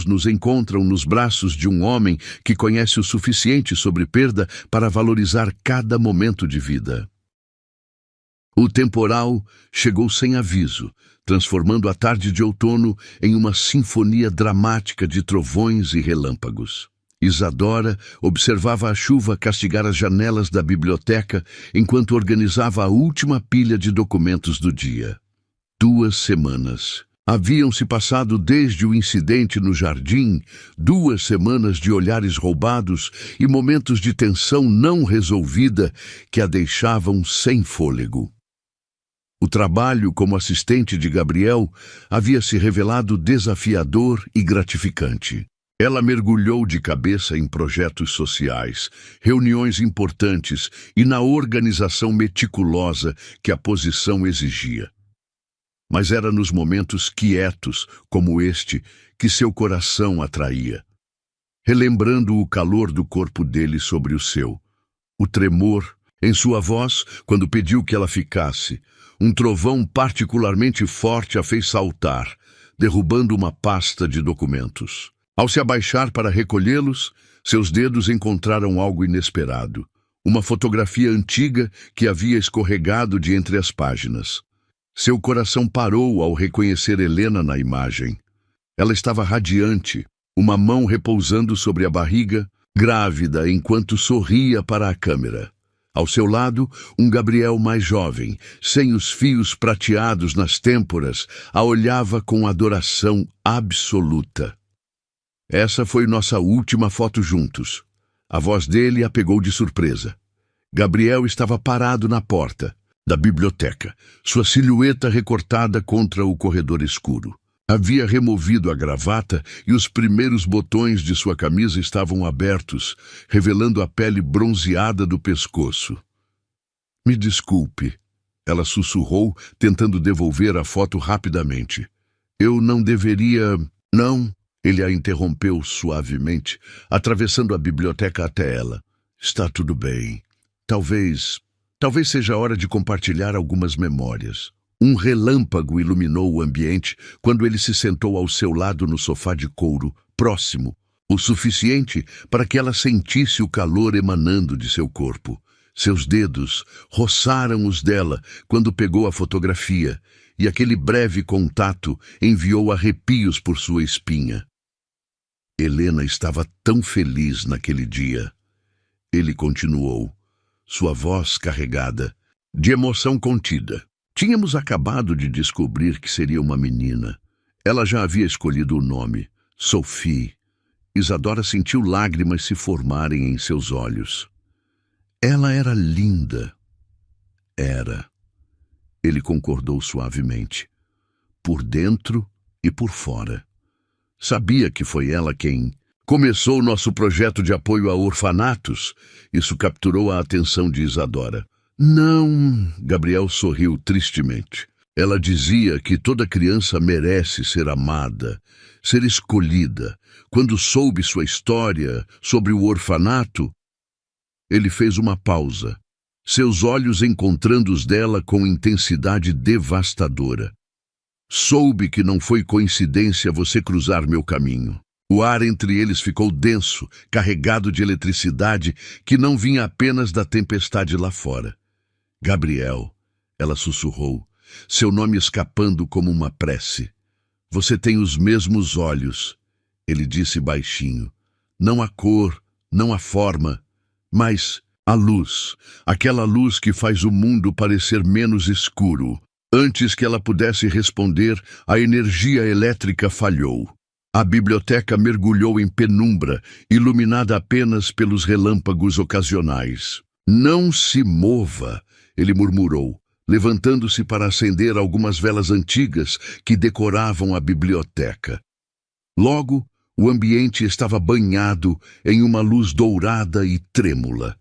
Speaker 1: nos encontram nos braços de um homem que conhece o suficiente sobre perda para valorizar cada momento de vida. O temporal chegou sem aviso, transformando a tarde de outono em uma sinfonia dramática de trovões e relâmpagos. Isadora observava a chuva castigar as janelas da biblioteca enquanto organizava a última pilha de documentos do dia. 2 semanas. Haviam-se passado desde o incidente no jardim, 2 semanas de olhares roubados e momentos de tensão não resolvida que a deixavam sem fôlego. O trabalho como assistente de Gabriel havia se revelado desafiador e gratificante. Ela mergulhou de cabeça em projetos sociais, reuniões importantes e na organização meticulosa que a posição exigia. Mas era nos momentos quietos, como este, que seu coração atraía. Relembrando o calor do corpo dele sobre o seu, o tremor em sua voz quando pediu que ela ficasse, um trovão particularmente forte a fez saltar, derrubando uma pasta de documentos. Ao se abaixar para recolhê-los, seus dedos encontraram algo inesperado. Uma fotografia antiga que havia escorregado de entre as páginas. Seu coração parou ao reconhecer Helena na imagem. Ela estava radiante, uma mão repousando sobre a barriga, grávida enquanto sorria para a câmera. Ao seu lado, um Gabriel mais jovem, sem os fios prateados nas têmporas, a olhava com adoração absoluta. Essa foi nossa última foto juntos. A voz dele a pegou de surpresa. Gabriel estava parado na porta da biblioteca, sua silhueta recortada contra o corredor escuro. Havia removido a gravata e os primeiros botões de sua camisa estavam abertos, revelando a pele bronzeada do pescoço. Me desculpe, ela sussurrou, tentando devolver a foto rapidamente. Eu não deveria... Não... Ele a interrompeu suavemente, atravessando a biblioteca até ela. Está tudo bem. Talvez seja a hora de compartilhar algumas memórias. Um relâmpago iluminou o ambiente quando ele se sentou ao seu lado no sofá de couro, próximo, o suficiente para que ela sentisse o calor emanando de seu corpo. Seus dedos roçaram os dela quando pegou a fotografia, e aquele breve contato enviou arrepios por sua espinha. Helena estava tão feliz naquele dia. Ele continuou, sua voz carregada, de emoção contida. Tínhamos acabado de descobrir que seria uma menina. Ela já havia escolhido o nome, Sophie. Isadora sentiu lágrimas se formarem em seus olhos. Ela era linda. Era. Ele concordou suavemente. Por dentro e por fora. Sabia que foi ela quem começou nosso projeto de apoio a orfanatos. Isso capturou a atenção de Isadora. Não, Gabriel sorriu tristemente. Ela dizia que toda criança merece ser amada, ser escolhida. Quando soube sua história sobre o orfanato, ele fez uma pausa, seus olhos encontrando os dela com intensidade devastadora. Soube que não foi coincidência você cruzar meu caminho. O ar entre eles ficou denso, carregado de eletricidade que não vinha apenas da tempestade lá fora. Gabriel, ela sussurrou, seu nome escapando como uma prece. Você tem os mesmos olhos, ele disse baixinho. Não a cor, não a forma, mas a luz, aquela luz que faz o mundo parecer menos escuro. Antes que ela pudesse responder, a energia elétrica falhou. A biblioteca mergulhou em penumbra, iluminada apenas pelos relâmpagos ocasionais. Não se mova, ele murmurou, levantando-se para acender algumas velas antigas que decoravam a biblioteca. Logo, o ambiente estava banhado em uma luz dourada e trêmula.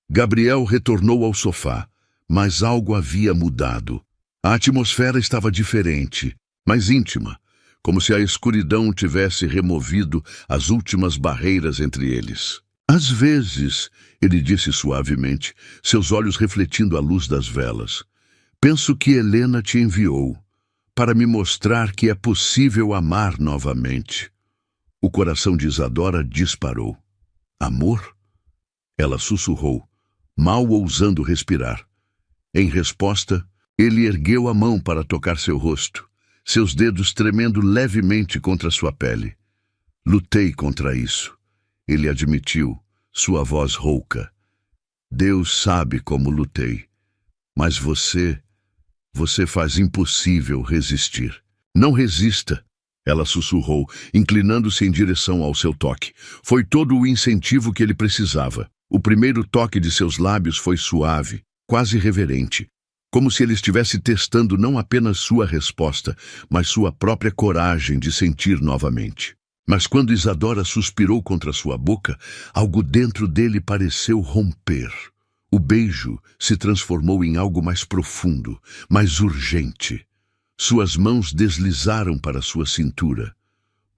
Speaker 1: Gabriel retornou ao sofá, mas algo havia mudado. A atmosfera estava diferente, mais íntima, como se a escuridão tivesse removido as últimas barreiras entre eles. Às vezes, ele disse suavemente, seus olhos refletindo a luz das velas, penso que Helena te enviou para me mostrar que é possível amar novamente. O coração de Isadora disparou. Amor? Ela sussurrou, mal ousando respirar. Em resposta, ele ergueu a mão para tocar seu rosto, seus dedos tremendo levemente contra sua pele. Lutei contra isso. Ele admitiu, sua voz rouca. Deus sabe como lutei. Mas você faz impossível resistir. Não resista, ela sussurrou, inclinando-se em direção ao seu toque. Foi todo o incentivo que ele precisava. O primeiro toque de seus lábios foi suave, quase reverente, como se ele estivesse testando não apenas sua resposta, mas sua própria coragem de sentir novamente. Mas quando Isadora suspirou contra sua boca, algo dentro dele pareceu romper. O beijo se transformou em algo mais profundo, mais urgente. Suas mãos deslizaram para sua cintura,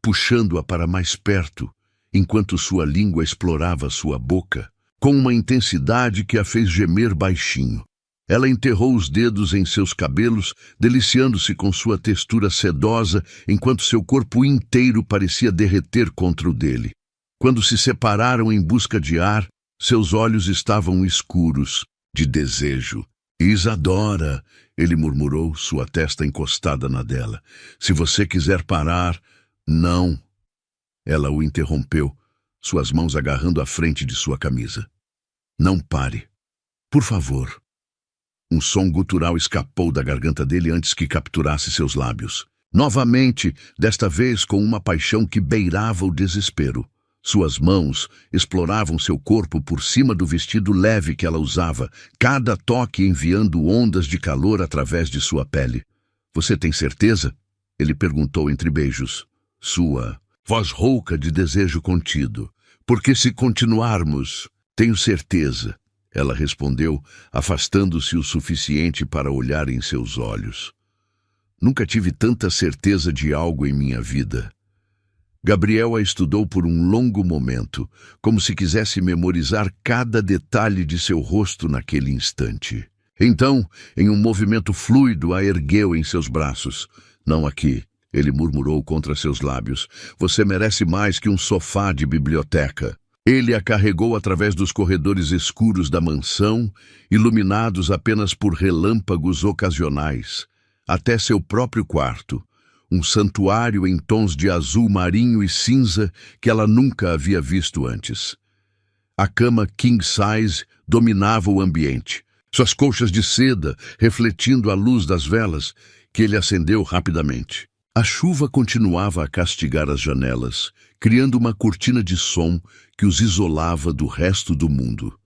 Speaker 1: puxando-a para mais perto, enquanto sua língua explorava sua boca, com uma intensidade que a fez gemer baixinho. Ela enterrou os dedos em seus cabelos, deliciando-se com sua textura sedosa, enquanto seu corpo inteiro parecia derreter contra o dele. Quando se separaram em busca de ar, seus olhos estavam escuros, de desejo. Isadora, ele murmurou, sua testa encostada na dela. Se você quiser parar, não. Ela o interrompeu, suas mãos agarrando a frente de sua camisa. Não pare. Por favor. Um som gutural escapou da garganta dele antes que capturasse seus lábios. Novamente, desta vez com uma paixão que beirava o desespero. Suas mãos exploravam seu corpo por cima do vestido leve que ela usava, cada toque enviando ondas de calor através de sua pele. Você tem certeza? Ele perguntou entre beijos. Sua voz rouca de desejo contido. Porque se continuarmos, tenho certeza. Ela respondeu, afastando-se o suficiente para olhar em seus olhos. Nunca tive tanta certeza de algo em minha vida. Gabriel a estudou por um longo momento, como se quisesse memorizar cada detalhe de seu rosto naquele instante. Então, em um movimento fluido, a ergueu em seus braços. Não aqui, ele murmurou contra seus lábios. Você merece mais que um sofá de biblioteca. Ele a carregou através dos corredores escuros da mansão, iluminados apenas por relâmpagos ocasionais, até seu próprio quarto, um santuário em tons de azul marinho e cinza que ela nunca havia visto antes. A cama king size dominava o ambiente, suas colchas de seda refletindo a luz das velas, que ele acendeu rapidamente. A chuva continuava a castigar as janelas, criando uma cortina de som que os isolava do resto do mundo.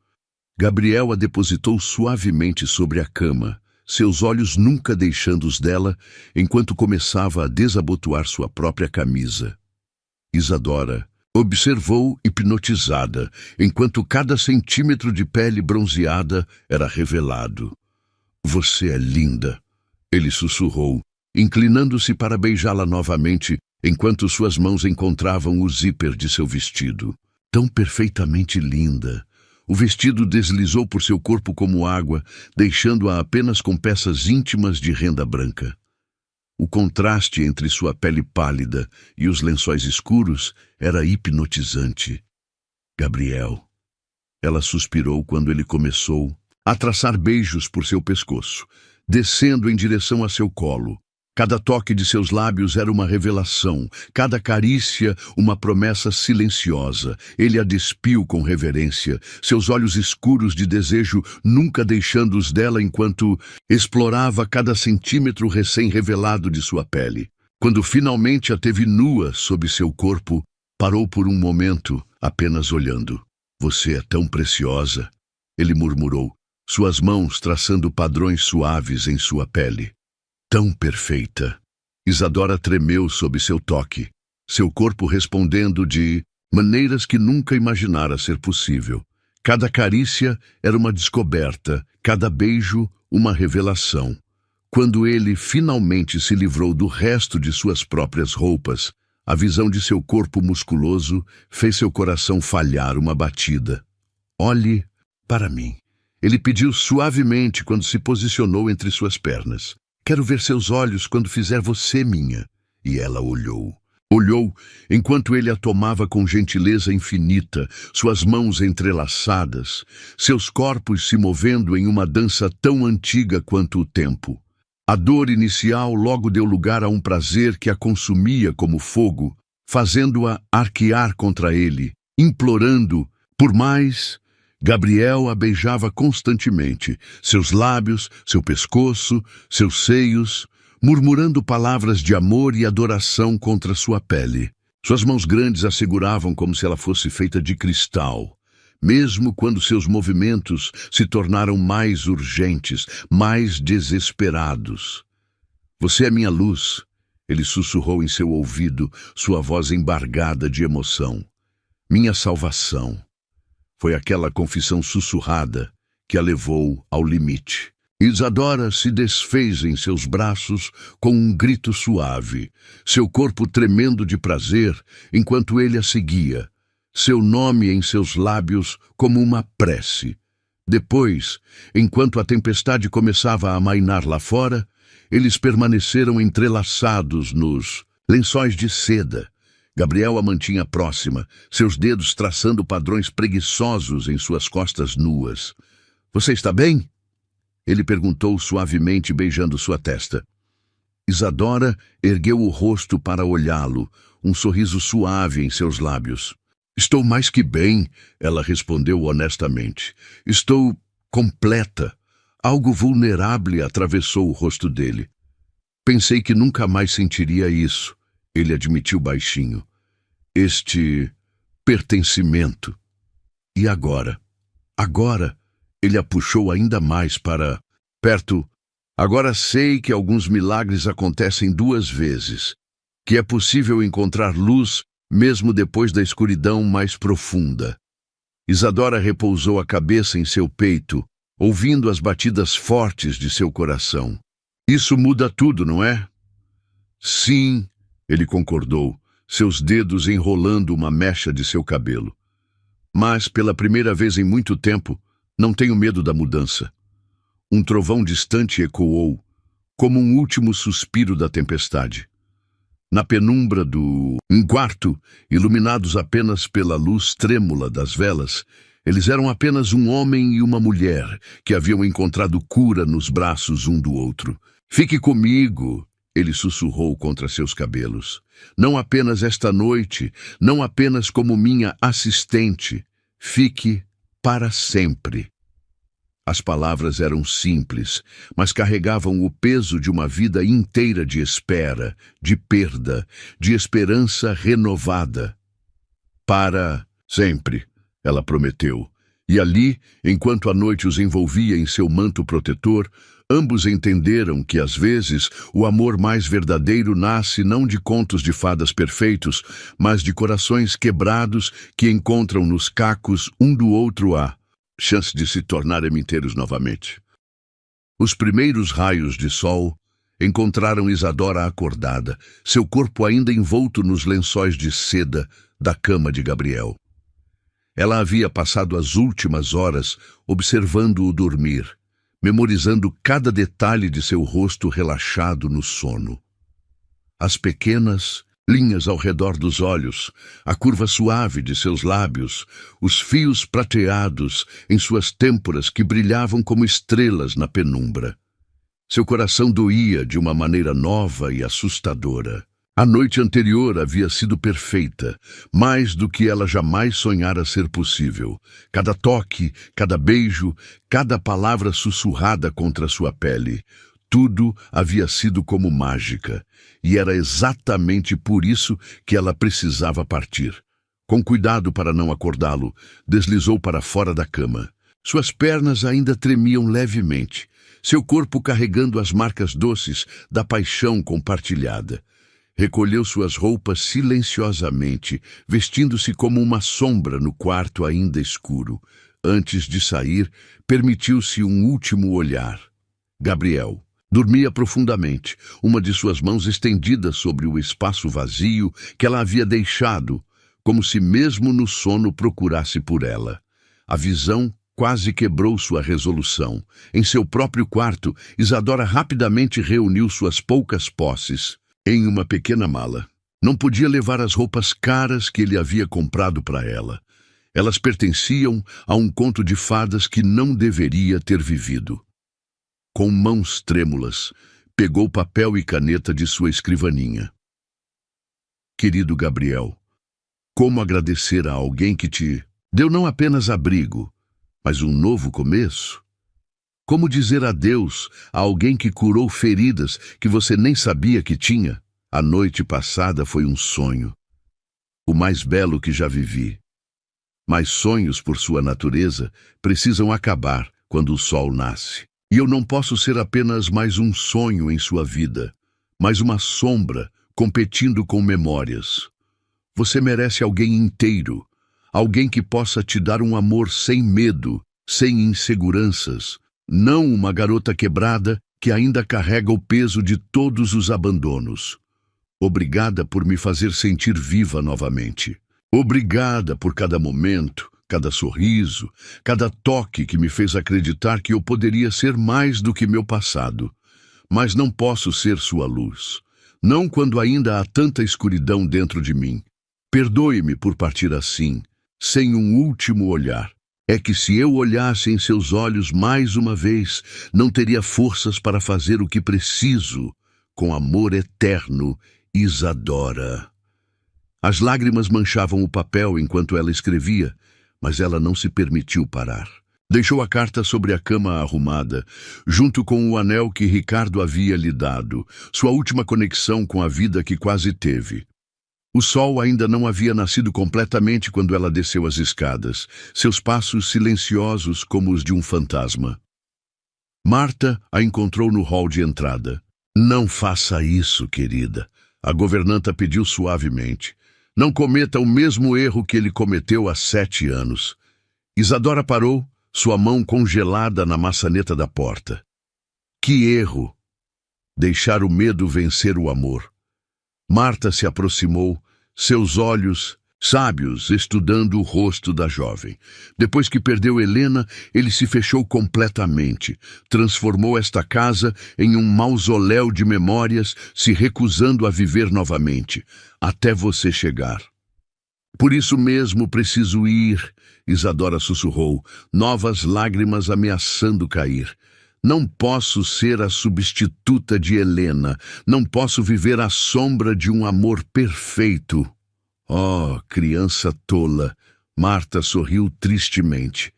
Speaker 1: Gabriel a depositou suavemente sobre a cama, seus olhos nunca deixando os dela, enquanto começava a desabotoar sua própria camisa. Isadora observou hipnotizada, enquanto cada centímetro de pele bronzeada era revelado. Você é linda, ele sussurrou, inclinando-se para beijá-la novamente, enquanto suas mãos encontravam o zíper de seu vestido. Tão perfeitamente linda. O vestido deslizou por seu corpo como água, deixando-a apenas com peças íntimas de renda branca. O contraste entre sua pele pálida e os lençóis escuros era hipnotizante. Gabriel. Ela suspirou quando ele começou a traçar beijos por seu pescoço, descendo em direção a seu colo. Cada toque de seus lábios era uma revelação, cada carícia uma promessa silenciosa. Ele a despiu com reverência, seus olhos escuros de desejo nunca deixando os dela enquanto explorava cada centímetro recém-revelado de sua pele. Quando finalmente a teve nua sob seu corpo, parou por um momento, apenas olhando. Você é tão preciosa, ele murmurou, suas mãos traçando padrões suaves em sua pele. Tão perfeita. Isadora tremeu sob seu toque, seu corpo respondendo de maneiras que nunca imaginara ser possível. Cada carícia era uma descoberta, cada beijo uma revelação. Quando ele finalmente se livrou do resto de suas próprias roupas, a visão de seu corpo musculoso fez seu coração falhar uma batida. Olhe para mim. Ele pediu suavemente quando se posicionou entre suas pernas. Quero ver seus olhos quando fizer você minha. E ela olhou. Olhou enquanto ele a tomava com gentileza infinita, suas mãos entrelaçadas, seus corpos se movendo em uma dança tão antiga quanto o tempo. A dor inicial logo deu lugar a um prazer que a consumia como fogo, fazendo-a arquear contra ele, implorando por mais. Gabriel a beijava constantemente, seus lábios, seu pescoço, seus seios, murmurando palavras de amor e adoração contra sua pele. Suas mãos grandes a seguravam como se ela fosse feita de cristal, mesmo quando seus movimentos se tornaram mais urgentes, mais desesperados. Você é minha luz, ele sussurrou em seu ouvido, sua voz embargada de emoção. Minha salvação. Foi aquela confissão sussurrada que a levou ao limite. Isadora se desfez em seus braços com um grito suave, seu corpo tremendo de prazer enquanto ele a seguia, seu nome em seus lábios como uma prece. Depois, enquanto a tempestade começava a amainar lá fora, eles permaneceram entrelaçados nos lençóis de seda. Gabriel a mantinha próxima, seus dedos traçando padrões preguiçosos em suas costas nuas. Você está bem? Ele perguntou suavemente, beijando sua testa. Isadora ergueu o rosto para olhá-lo, um sorriso suave em seus lábios. Estou mais que bem, ela respondeu honestamente. Estou completa. Algo vulnerável atravessou o rosto dele. Pensei que nunca mais sentiria isso, ele admitiu baixinho. Este pertencimento. E agora? Agora, ele a puxou ainda mais para perto. Agora sei que alguns milagres acontecem 2 vezes, que é possível encontrar luz mesmo depois da escuridão mais profunda. Isadora repousou a cabeça em seu peito, ouvindo as batidas fortes de seu coração. Isso muda tudo, não é? Sim, ele concordou, seus dedos enrolando uma mecha de seu cabelo. Mas, pela primeira vez em muito tempo, não tenho medo da mudança. Um trovão distante ecoou, como um último suspiro da tempestade. Na penumbra do quarto, iluminados apenas pela luz trêmula das velas, eles eram apenas um homem e uma mulher que haviam encontrado cura nos braços um do outro. Fique comigo, ele sussurrou contra seus cabelos. Não apenas esta noite, não apenas como minha assistente. Fique para sempre. As palavras eram simples, mas carregavam o peso de uma vida inteira de espera, de perda, de esperança renovada. Para sempre, ela prometeu. E ali, enquanto a noite os envolvia em seu manto protetor, ambos entenderam que, às vezes, o amor mais verdadeiro nasce não de contos de fadas perfeitos, mas de corações quebrados que encontram nos cacos um do outro a chance de se tornarem inteiros novamente. Os primeiros raios de sol encontraram Isadora acordada, seu corpo ainda envolto nos lençóis de seda da cama de Gabriel. Ela havia passado as últimas horas observando-o dormir, memorizando cada detalhe de seu rosto relaxado no sono. As pequenas linhas ao redor dos olhos, a curva suave de seus lábios, os fios prateados em suas têmporas que brilhavam como estrelas na penumbra. Seu coração doía de uma maneira nova e assustadora. A noite anterior havia sido perfeita, mais do que ela jamais sonhara ser possível. Cada toque, cada beijo, cada palavra sussurrada contra sua pele, tudo havia sido como mágica, e era exatamente por isso que ela precisava partir. Com cuidado para não acordá-lo, deslizou para fora da cama. Suas pernas ainda tremiam levemente, seu corpo carregando as marcas doces da paixão compartilhada. Recolheu suas roupas silenciosamente, vestindo-se como uma sombra no quarto ainda escuro. Antes de sair, permitiu-se um último olhar. Gabriel dormia profundamente, uma de suas mãos estendida sobre o espaço vazio que ela havia deixado, como se mesmo no sono procurasse por ela. A visão quase quebrou sua resolução. Em seu próprio quarto, Isadora rapidamente reuniu suas poucas posses em uma pequena mala. Não podia levar as roupas caras que ele havia comprado para ela. Elas pertenciam a um conto de fadas que não deveria ter vivido. Com mãos trêmulas, pegou papel e caneta de sua escrivaninha. Querido Gabriel, como agradecer a alguém que te deu não apenas abrigo, mas um novo começo? Como dizer adeus a alguém que curou feridas que você nem sabia que tinha? A noite passada foi um sonho, o mais belo que já vivi. Mas sonhos, por sua natureza, precisam acabar quando o sol nasce. E eu não posso ser apenas mais um sonho em sua vida, mas uma sombra competindo com memórias. Você merece alguém inteiro, alguém que possa te dar um amor sem medo, sem inseguranças, não uma garota quebrada que ainda carrega o peso de todos os abandonos. Obrigada por me fazer sentir viva novamente. Obrigada por cada momento, cada sorriso, cada toque que me fez acreditar que eu poderia ser mais do que meu passado. Mas não posso ser sua luz. Não quando ainda há tanta escuridão dentro de mim. Perdoe-me por partir assim, sem um último olhar. É que se eu olhasse em seus olhos mais uma vez, não teria forças para fazer o que preciso. Com amor eterno, Isadora. As lágrimas manchavam o papel enquanto ela escrevia, mas ela não se permitiu parar. Deixou a carta sobre a cama arrumada, junto com o anel que Ricardo havia lhe dado, sua última conexão com a vida que quase teve. O sol ainda não havia nascido completamente quando ela desceu as escadas, seus passos silenciosos como os de um fantasma. Marta a encontrou no hall de entrada. Não faça isso, querida, a governanta pediu suavemente. Não cometa o mesmo erro que ele cometeu há 7 anos. Isadora parou, sua mão congelada na maçaneta da porta. Que erro! Deixar o medo vencer o amor. Marta se aproximou, seus olhos sábios estudando o rosto da jovem. Depois que perdeu Helena, ele se fechou completamente. Transformou esta casa em um mausoléu de memórias, se recusando a viver novamente, até você chegar. Por isso mesmo preciso ir, Isadora sussurrou, novas lágrimas ameaçando cair. Não posso ser a substituta de Helena, não posso viver à sombra de um amor perfeito. Oh, criança tola, Marta sorriu tristemente.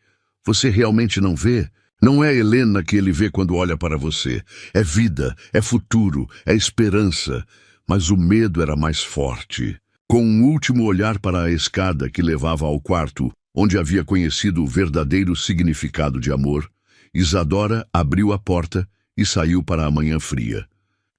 Speaker 1: Você realmente não vê? Não é Helena que ele vê quando olha para você. É vida, é futuro, é esperança. Mas o medo era mais forte. Com um último olhar para a escada que levava ao quarto, onde havia conhecido o verdadeiro significado de amor, Isadora abriu a porta e saiu para a manhã fria.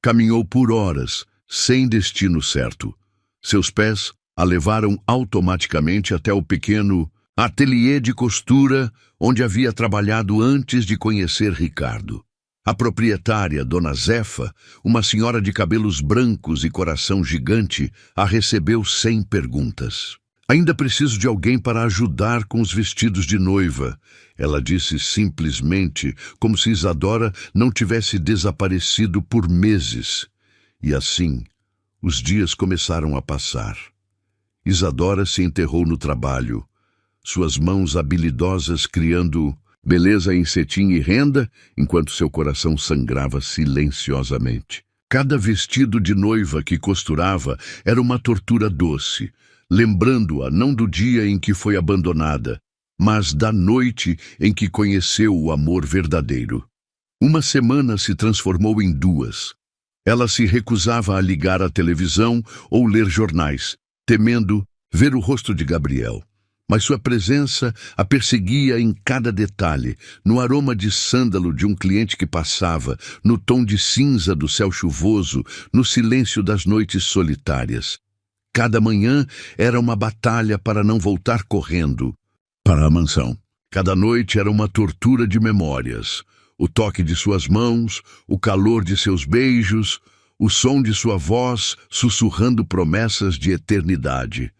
Speaker 1: Caminhou por horas, sem destino certo. Seus pés a levaram automaticamente até o pequeno ateliê de costura onde havia trabalhado antes de conhecer Ricardo. A proprietária, Dona Zefa, uma senhora de cabelos brancos e coração gigante, a recebeu sem perguntas. Ainda preciso de alguém para ajudar com os vestidos de noiva, ela disse simplesmente, como se Isadora não tivesse desaparecido por meses. E assim, os dias começaram a passar. Isadora se enterrou no trabalho, suas mãos habilidosas criando beleza em cetim e renda, enquanto seu coração sangrava silenciosamente. Cada vestido de noiva que costurava era uma tortura doce, lembrando-a não do dia em que foi abandonada, mas da noite em que conheceu o amor verdadeiro. Uma semana se transformou em 2. Ela se recusava a ligar a televisão ou ler jornais, temendo ver o rosto de Gabriel. mas sua presença a perseguia em cada detalhe, no aroma de sândalo de um cliente que passava, no tom de cinza do céu chuvoso, no silêncio das noites solitárias. Cada manhã era uma batalha para não voltar correndo para a mansão. Cada noite era uma tortura de memórias. O toque de suas mãos, o calor de seus beijos, o som de sua voz sussurrando promessas de eternidade.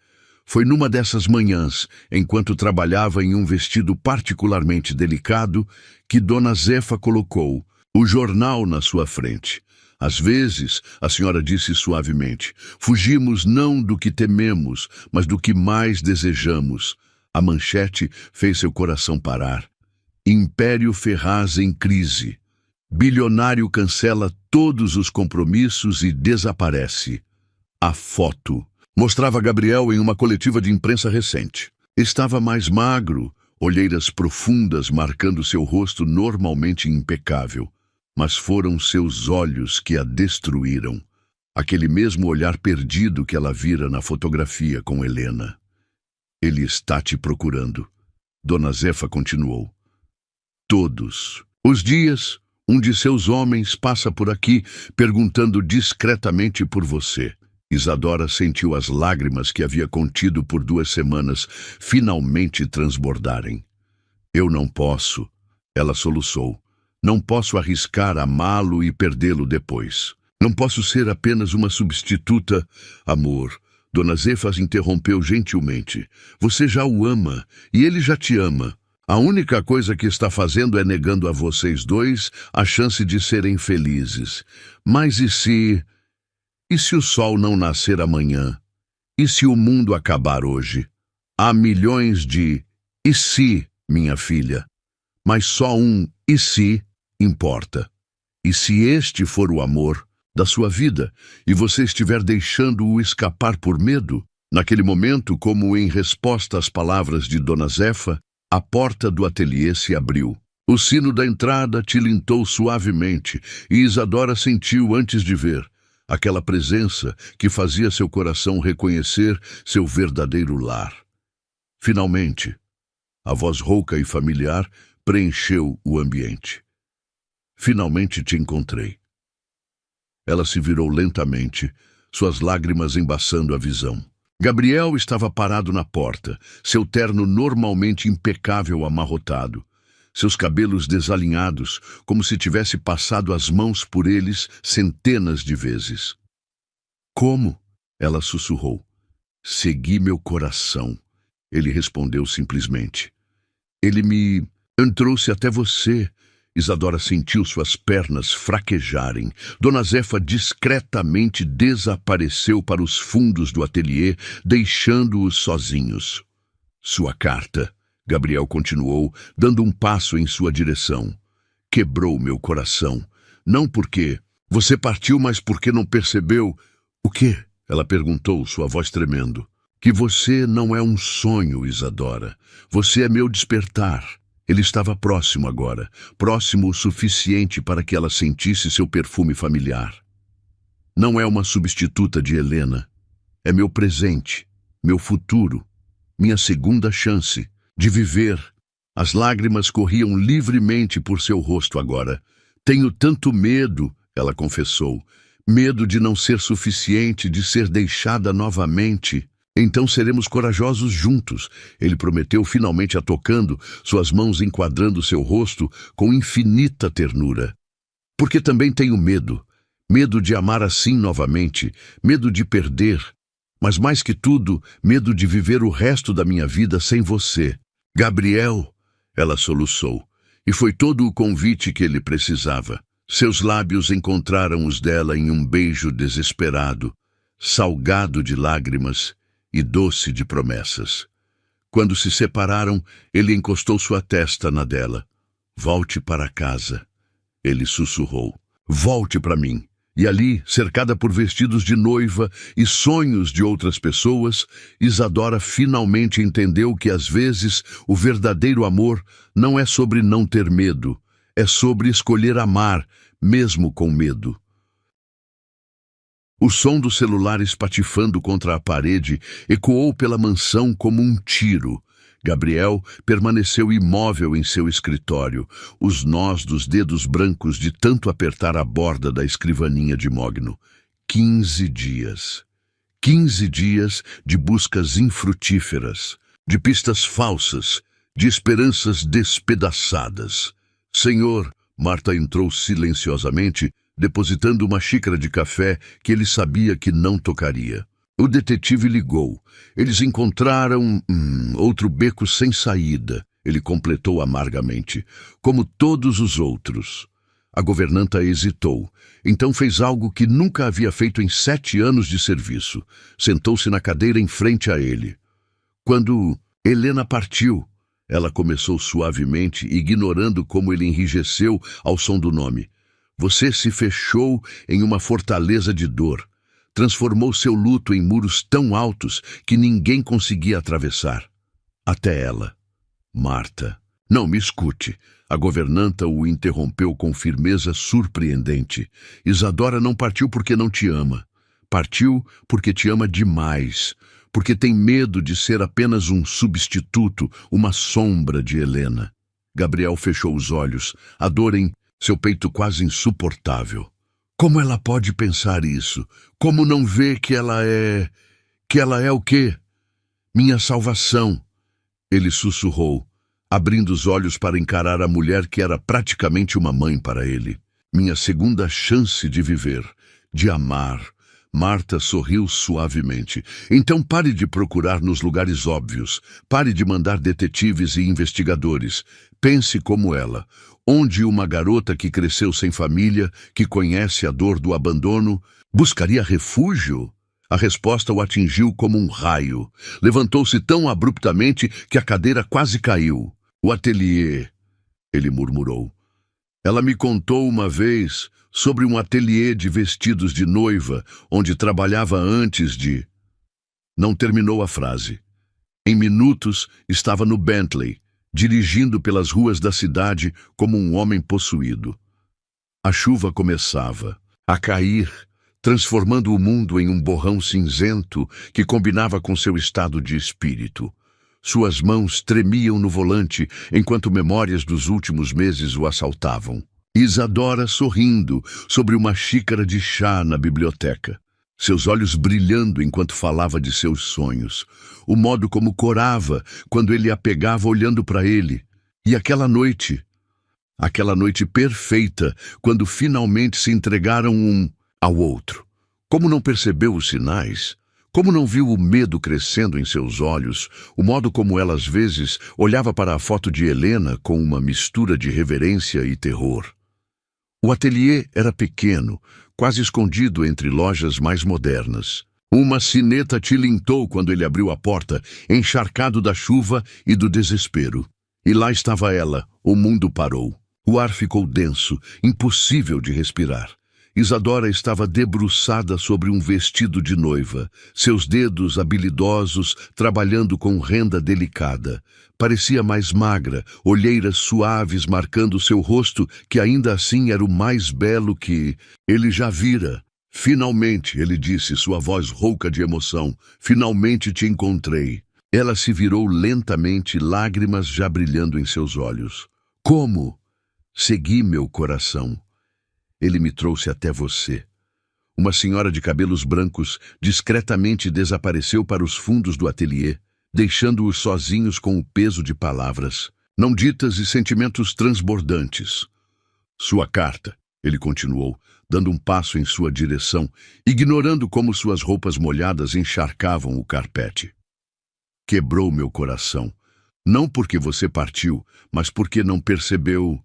Speaker 1: Foi numa dessas manhãs, enquanto trabalhava em um vestido particularmente delicado, que Dona Zefa colocou o jornal na sua frente. Às vezes, a senhora disse suavemente, fugimos não do que tememos, mas do que mais desejamos. A manchete fez seu coração parar. Império Ferraz em crise. Bilionário cancela todos os compromissos e desaparece. A foto mostrava Gabriel em uma coletiva de imprensa recente. Estava mais magro, olheiras profundas marcando seu rosto normalmente impecável. Mas foram seus olhos que a destruíram. Aquele mesmo olhar perdido que ela vira na fotografia com Helena. Ele está te procurando. Dona Zefa continuou. Todos os dias, um de seus homens passa por aqui perguntando discretamente por você. Isadora sentiu as lágrimas que havia contido por 2 semanas finalmente transbordarem. Eu não posso, ela soluçou. Não posso arriscar amá-lo e perdê-lo depois. Não posso ser apenas uma substituta. Amor, Dona Zefa interrompeu gentilmente. Você já o ama e ele já te ama. A única coisa que está fazendo é negando a vocês dois a chance de serem felizes. Mas e se... E se o sol não nascer amanhã? E se o mundo acabar hoje? Há milhões de e se, minha filha. Mas só um e se importa. E se este for o amor da sua vida e você estiver deixando-o escapar por medo? Naquele momento, como em resposta às palavras de Dona Zefa, a porta do ateliê se abriu. O sino da entrada tilintou suavemente e Isadora sentiu antes de ver aquela presença que fazia seu coração reconhecer seu verdadeiro lar. Finalmente, a voz rouca e familiar preencheu o ambiente. Finalmente te encontrei. Ela se virou lentamente, suas lágrimas embaçando a visão. Gabriel estava parado na porta, seu terno normalmente impecável amarrotado, seus cabelos desalinhados, como se tivesse passado as mãos por eles centenas de vezes. Como? Ela sussurrou. Segui meu coração. Ele respondeu simplesmente. Ele me trouxe até você. Isadora sentiu suas pernas fraquejarem. Dona Zefa discretamente desapareceu para os fundos do ateliê, deixando-os sozinhos. Sua carta, Gabriel continuou, dando um passo em sua direção. Quebrou meu coração. Não porque você partiu, mas porque não percebeu. O quê? Ela perguntou, sua voz tremendo. Que você não é um sonho, Isadora. Você é meu despertar. Ele estava próximo agora, próximo o suficiente para que ela sentisse seu perfume familiar. Não é uma substituta de Helena. É meu presente, meu futuro, minha segunda chance de viver. As lágrimas corriam livremente por seu rosto agora. Tenho tanto medo, ela confessou. Medo de não ser suficiente, de ser deixada novamente. Então seremos corajosos juntos, ele prometeu, finalmente a tocando, suas mãos enquadrando seu rosto com infinita ternura. Porque também tenho medo. Medo de amar assim novamente, medo de perder. Mas mais que tudo, medo de viver o resto da minha vida sem você. Gabriel, ela soluçou, e foi todo o convite que ele precisava. Seus lábios encontraram os dela em um beijo desesperado, salgado de lágrimas e doce de promessas. Quando se separaram, ele encostou sua testa na dela. Volte para casa, ele sussurrou. Volte para mim. E ali, cercada por vestidos de noiva e sonhos de outras pessoas, Isadora finalmente entendeu que às vezes o verdadeiro amor não é sobre não ter medo, é sobre escolher amar, mesmo com medo. O som do celular espatifando contra a parede ecoou pela mansão como um tiro. Gabriel permaneceu imóvel em seu escritório, os nós dos dedos brancos de tanto apertar a borda da escrivaninha de mogno. 15 dias. 15 dias de buscas infrutíferas, de pistas falsas, de esperanças despedaçadas. Senhor, Marta entrou silenciosamente, depositando uma xícara de café que ele sabia que não tocaria. O detetive ligou. Eles encontraram outro beco sem saída, ele completou amargamente, como todos os outros. A governanta hesitou. Então fez algo que nunca havia feito em 7 anos de serviço. Sentou-se na cadeira em frente a ele. Quando Helena partiu, ela começou suavemente, ignorando como ele enrijeceu ao som do nome. Você se fechou em uma fortaleza de dor. Transformou seu luto em muros tão altos que ninguém conseguia atravessar. Até ela. Marta. Não, me escute. A governanta o interrompeu com firmeza surpreendente. Isadora não partiu porque não te ama. Partiu porque te ama demais. Porque tem medo de ser apenas um substituto, uma sombra de Helena. Gabriel fechou os olhos, a dor em seu peito quase insuportável. Como ela pode pensar isso? Como não vê que ela é... Que ela é o quê? Minha salvação. Ele sussurrou, abrindo os olhos para encarar a mulher que era praticamente uma mãe para ele. Minha segunda chance de viver, de amar. Marta sorriu suavemente. Então pare de procurar nos lugares óbvios. Pare de mandar detetives e investigadores. Pense como ela. Onde uma garota que cresceu sem família, que conhece a dor do abandono, buscaria refúgio? A resposta o atingiu como um raio. Levantou-se tão abruptamente que a cadeira quase caiu. O ateliê, ele murmurou. Ela me contou uma vez sobre um ateliê de vestidos de noiva, onde trabalhava antes de... Não terminou a frase. Em minutos, estava no Bentley, dirigindo pelas ruas da cidade como um homem possuído. A chuva começava a cair, transformando o mundo em um borrão cinzento que combinava com seu estado de espírito. Suas mãos tremiam no volante enquanto memórias dos últimos meses o assaltavam. Isadora sorrindo sobre uma xícara de chá na biblioteca. Seus olhos brilhando enquanto falava de seus sonhos. O modo como corava quando ele a pegava olhando para ele. E aquela noite perfeita, quando finalmente se entregaram um ao outro. Como não percebeu os sinais? Como não viu o medo crescendo em seus olhos? O modo como ela às vezes olhava para a foto de Helena com uma mistura de reverência e terror. O ateliê era pequeno, quase escondido entre lojas mais modernas. Uma sineta tilintou quando ele abriu a porta, encharcado da chuva e do desespero. E lá estava ela, o mundo parou. O ar ficou denso, impossível de respirar. Isadora estava debruçada sobre um vestido de noiva, seus dedos habilidosos trabalhando com renda delicada. Parecia mais magra, olheiras suaves marcando seu rosto, que ainda assim era o mais belo que ele já vira. Finalmente, ele disse, sua voz rouca de emoção, finalmente te encontrei. Ela se virou lentamente, lágrimas já brilhando em seus olhos. Como? Segui meu coração. Ele me trouxe até você. Uma senhora de cabelos brancos discretamente desapareceu para os fundos do ateliê, deixando-os sozinhos com o peso de palavras, não ditas e sentimentos transbordantes. Sua carta, ele continuou, dando um passo em sua direção, ignorando como suas roupas molhadas encharcavam o carpete. Quebrou meu coração, não porque você partiu, mas porque não percebeu...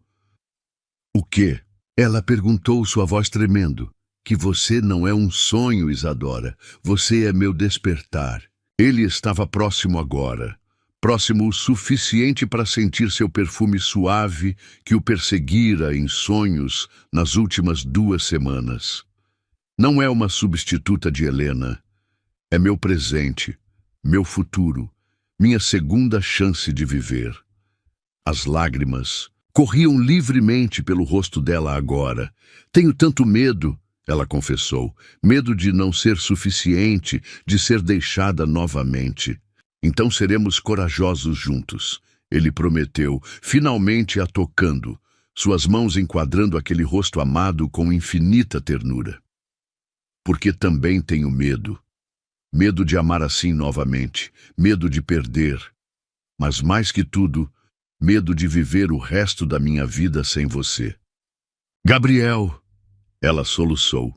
Speaker 1: O quê? Ela perguntou, sua voz tremendo. Que você não é um sonho, Isadora. Você é meu despertar. Ele estava próximo agora. Próximo o suficiente para sentir seu perfume suave que o perseguira em sonhos nas últimas 2 semanas. Não é uma substituta de Helena. É meu presente, meu futuro, minha segunda chance de viver. As lágrimas corriam livremente pelo rosto dela agora. Tenho tanto medo, ela confessou. Medo de não ser suficiente, de ser deixada novamente. Então seremos corajosos juntos. Ele prometeu, finalmente a tocando, suas mãos enquadrando aquele rosto amado com infinita ternura. Porque também tenho medo. Medo de amar assim novamente, medo de perder. Mas mais que tudo, medo de viver o resto da minha vida sem você. Gabriel! Ela soluçou.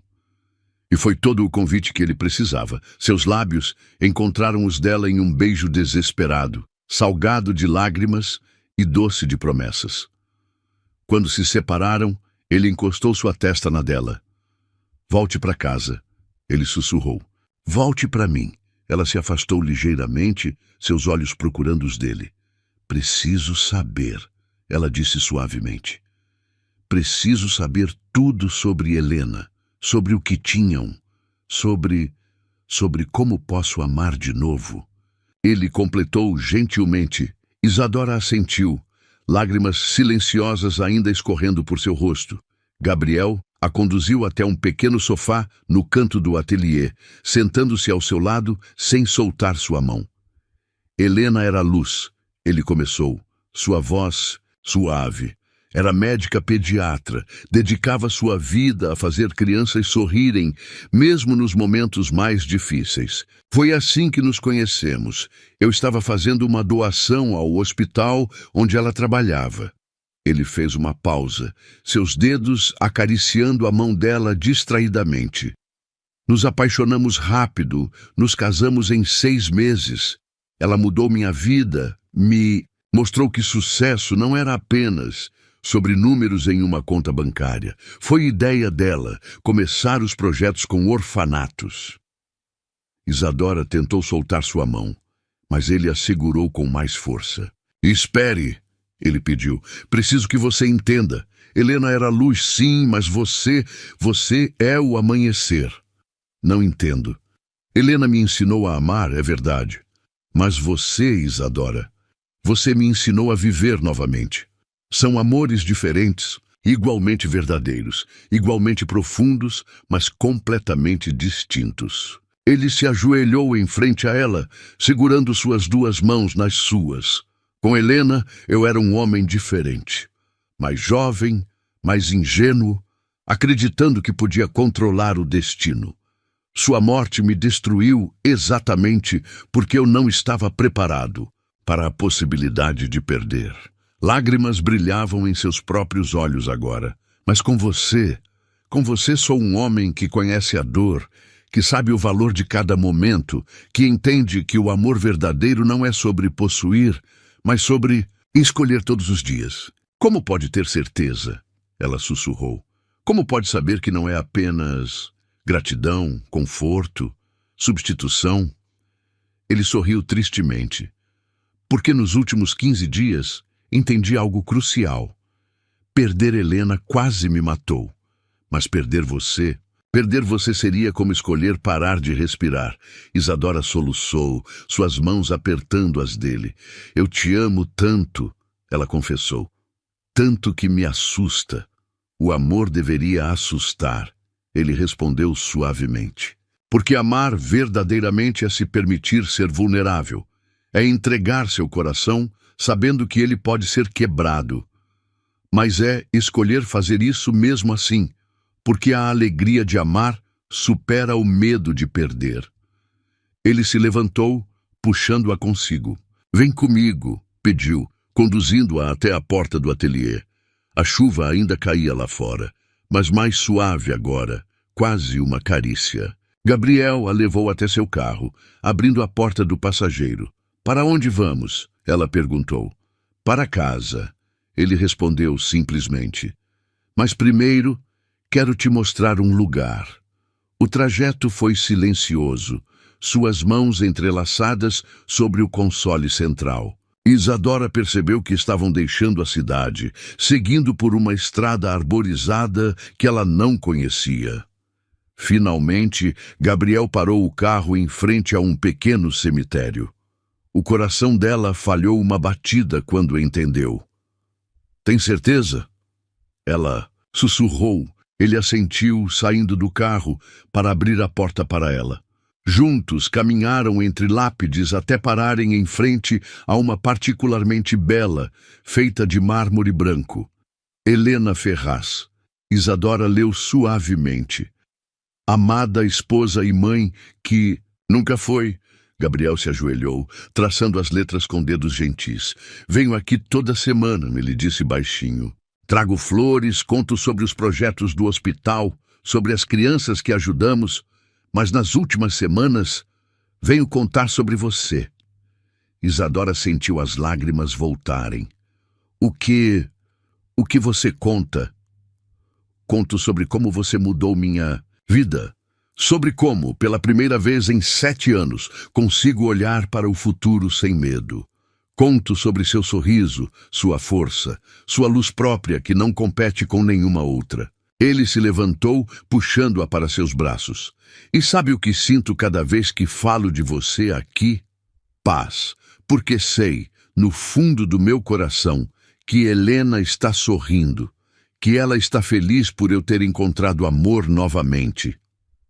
Speaker 1: E foi todo o convite que ele precisava. Seus lábios encontraram os dela em um beijo desesperado, salgado de lágrimas e doce de promessas. Quando se separaram, ele encostou sua testa na dela. Volte para casa, ele sussurrou. Volte para mim. Ela se afastou ligeiramente, seus olhos procurando os dele. Preciso saber, ela disse suavemente. Preciso saber tudo sobre Helena, sobre o que tinham, sobre como posso amar de novo. Ele completou gentilmente. Isadora assentiu, lágrimas silenciosas ainda escorrendo por seu rosto. Gabriel a conduziu até um pequeno sofá no canto do ateliê, sentando-se ao seu lado sem soltar sua mão. Helena era luz, ele começou, sua voz suave. Era médica pediatra, dedicava sua vida a fazer crianças sorrirem, mesmo nos momentos mais difíceis. Foi assim que nos conhecemos. Eu estava fazendo uma doação ao hospital onde ela trabalhava. Ele fez uma pausa, seus dedos acariciando a mão dela distraidamente. Nos apaixonamos rápido, nos casamos em 6 meses. Ela mudou minha vida, me mostrou que sucesso não era apenas sobre números em uma conta bancária. Foi ideia dela começar os projetos com orfanatos. Isadora tentou soltar sua mão, mas ele a segurou com mais força. Espere, ele pediu. Preciso que você entenda. Helena era luz, sim, mas você é o amanhecer. Não entendo. Helena me ensinou a amar, é verdade. Mas você, Isadora, você me ensinou a viver novamente. São amores diferentes, igualmente verdadeiros, igualmente profundos, mas completamente distintos. Ele se ajoelhou em frente a ela, segurando suas 2 mãos nas suas. Com Helena, eu era um homem diferente. Mais jovem, mais ingênuo, acreditando que podia controlar o destino. Sua morte me destruiu exatamente porque eu não estava preparado para a possibilidade de perder. Lágrimas brilhavam em seus próprios olhos agora. Mas com você sou um homem que conhece a dor, que sabe o valor de cada momento, que entende que o amor verdadeiro não é sobre possuir, mas sobre escolher todos os dias. Como pode ter certeza? Ela sussurrou. Como pode saber que não é apenas gratidão, conforto, substituição? Ele sorriu tristemente. Porque nos últimos 15 dias entendi algo crucial. Perder Helena quase me matou. Mas perder você seria como escolher parar de respirar. Isadora soluçou, suas mãos apertando as dele. Eu te amo tanto, ela confessou. Tanto que me assusta. O amor deveria assustar. Ele respondeu suavemente. Porque amar verdadeiramente é se permitir ser vulnerável. É entregar seu coração sabendo que ele pode ser quebrado. Mas é escolher fazer isso mesmo assim, porque a alegria de amar supera o medo de perder. Ele se levantou, puxando-a consigo. Vem comigo, pediu, conduzindo-a até a porta do ateliê. A chuva ainda caía lá fora, mas mais suave agora, quase uma carícia. Gabriel a levou até seu carro, abrindo a porta do passageiro. Para onde vamos? Ela perguntou. Para casa, ele respondeu simplesmente. Mas primeiro, quero te mostrar um lugar. O trajeto foi silencioso, suas mãos entrelaçadas sobre o console central. Isadora percebeu que estavam deixando a cidade, seguindo por uma estrada arborizada que ela não conhecia. Finalmente, Gabriel parou o carro em frente a um pequeno cemitério. O coração dela falhou uma batida quando entendeu. Tem certeza? Ela sussurrou. Ele assentiu, saindo do carro, para abrir a porta para ela. Juntos caminharam entre lápides até pararem em frente a uma particularmente bela, feita de mármore branco. Helena Ferraz. Isadora leu suavemente. Amada esposa e mãe que nunca foi. Gabriel se ajoelhou, traçando as letras com dedos gentis. Venho aqui toda semana, ele disse baixinho. Trago flores, conto sobre os projetos do hospital, sobre as crianças que ajudamos, mas nas últimas semanas venho contar sobre você. Isadora sentiu as lágrimas voltarem. O que você conta? Conto sobre como você mudou minha vida. Sobre como, pela primeira vez em 7 anos, consigo olhar para o futuro sem medo. Conto sobre seu sorriso, sua força, sua luz própria que não compete com nenhuma outra. Ele se levantou, puxando-a para seus braços. E sabe o que sinto cada vez que falo de você aqui? Paz, porque sei, no fundo do meu coração, que Helena está sorrindo, que ela está feliz por eu ter encontrado amor novamente.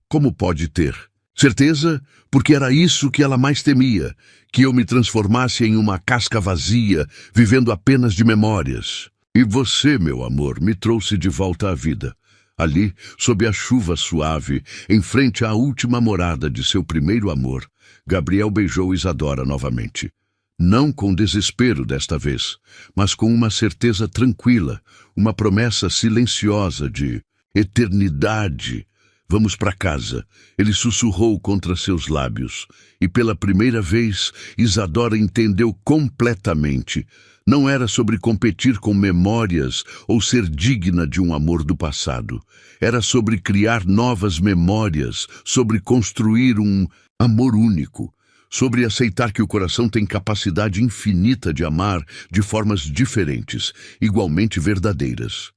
Speaker 1: Como pode ter? Certeza? Porque era isso que ela mais temia, que eu me transformasse em uma casca vazia, vivendo apenas de memórias. E você, meu amor, me trouxe de volta à vida. Ali, sob a chuva suave, em frente à última morada de seu primeiro amor, Gabriel beijou Isadora novamente. Não com desespero desta vez, mas com uma certeza tranquila, uma promessa silenciosa de eternidade. Vamos para casa, ele sussurrou contra seus lábios, e pela primeira vez Isadora entendeu completamente. Não era sobre competir com memórias ou ser digna de um amor do passado. Era sobre criar novas memórias, sobre construir um amor único, sobre aceitar que o coração tem capacidade infinita de amar de formas diferentes, igualmente verdadeiras.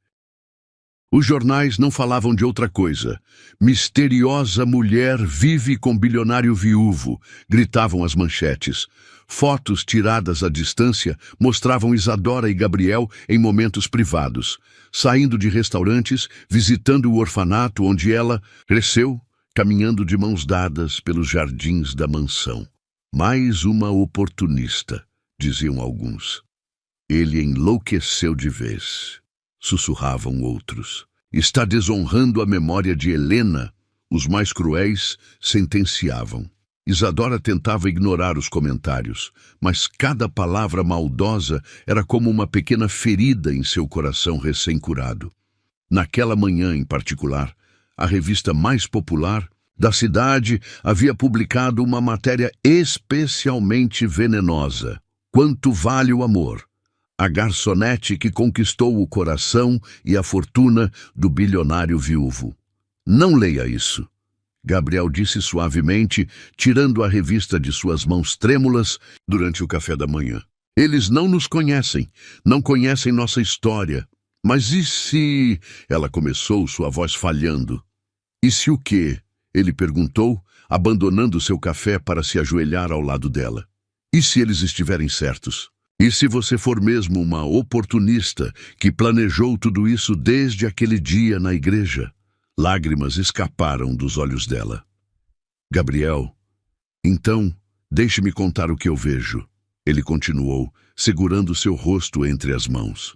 Speaker 1: Os jornais não falavam de outra coisa. Misteriosa mulher vive com bilionário viúvo, gritavam as manchetes. Fotos tiradas à distância mostravam Isadora e Gabriel em momentos privados, saindo de restaurantes, visitando o orfanato onde ela cresceu, caminhando de mãos dadas pelos jardins da mansão. Mais uma oportunista, diziam alguns. Ele enlouqueceu de vez. Sussurravam outros. Está desonrando a memória de Helena, os mais cruéis sentenciavam. Isadora tentava ignorar os comentários, mas cada palavra maldosa era como uma pequena ferida em seu coração recém-curado. Naquela manhã em particular, a revista mais popular da cidade havia publicado uma matéria especialmente venenosa. Quanto vale o amor? A garçonete que conquistou o coração e a fortuna do bilionário viúvo. Não leia isso, Gabriel disse suavemente, tirando a revista de suas mãos trêmulas durante o café da manhã. Eles não nos conhecem, não conhecem nossa história. Mas e se... Ela começou, sua voz falhando. E se o quê? Ele perguntou, abandonando seu café para se ajoelhar ao lado dela. E se eles estiverem certos? E se você for mesmo uma oportunista que planejou tudo isso desde aquele dia na igreja? Lágrimas escaparam dos olhos dela. Gabriel, então, deixe-me contar o que eu vejo. Ele continuou, segurando seu rosto entre as mãos.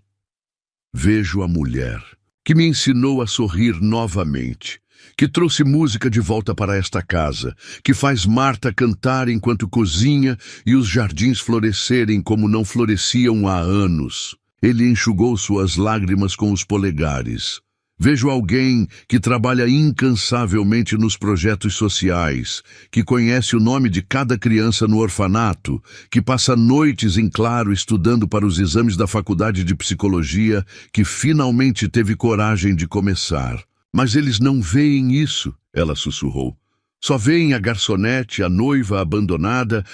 Speaker 1: Vejo a mulher que me ensinou a sorrir novamente, que trouxe música de volta para esta casa, que faz Marta cantar enquanto cozinha e os jardins florescerem como não floresciam há anos. Ele enxugou suas lágrimas com os polegares. Vejo alguém que trabalha incansavelmente nos projetos sociais, que conhece o nome de cada criança no orfanato, que passa noites em claro estudando para os exames da faculdade de psicologia, que finalmente teve coragem de começar. Mas eles não veem isso, ela sussurrou. Só veem a garçonete, a noiva abandonada,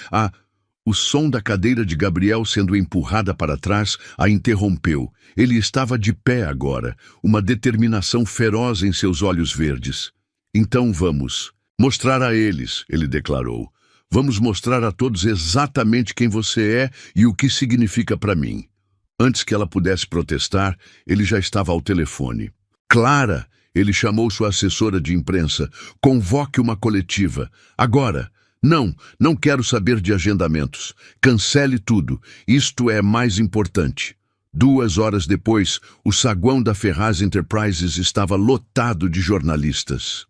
Speaker 1: O som da cadeira de Gabriel sendo empurrada para trás a interrompeu. Ele estava de pé agora, uma determinação feroz em seus olhos verdes. Então vamos mostrar a eles, ele declarou. Vamos mostrar a todos exatamente quem você é e o que significa para mim. Antes que ela pudesse protestar, ele já estava ao telefone. Clara! Ele chamou sua assessora de imprensa. Convoque uma coletiva. Agora. Não quero saber de agendamentos. Cancele tudo. Isto é mais importante. 2 horas depois, o saguão da Ferraz Enterprises estava lotado de jornalistas.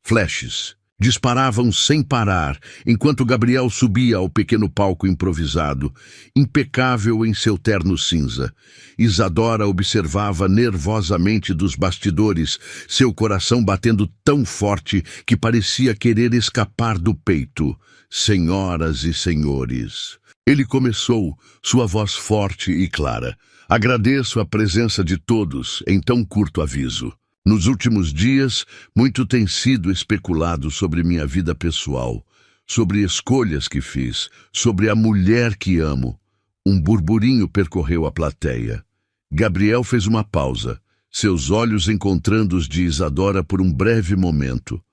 Speaker 1: Flashes disparavam sem parar, enquanto Gabriel subia ao pequeno palco improvisado, impecável em seu terno cinza. Isadora observava nervosamente dos bastidores, seu coração batendo tão forte que parecia querer escapar do peito. Senhoras e senhores, ele começou, sua voz forte e clara. Agradeço a presença de todos em tão curto aviso. Nos últimos dias, muito tem sido especulado sobre minha vida pessoal, sobre escolhas que fiz, sobre a mulher que amo. Um burburinho percorreu a plateia. Gabriel fez uma pausa, seus olhos encontrando os de Isadora por um breve momento.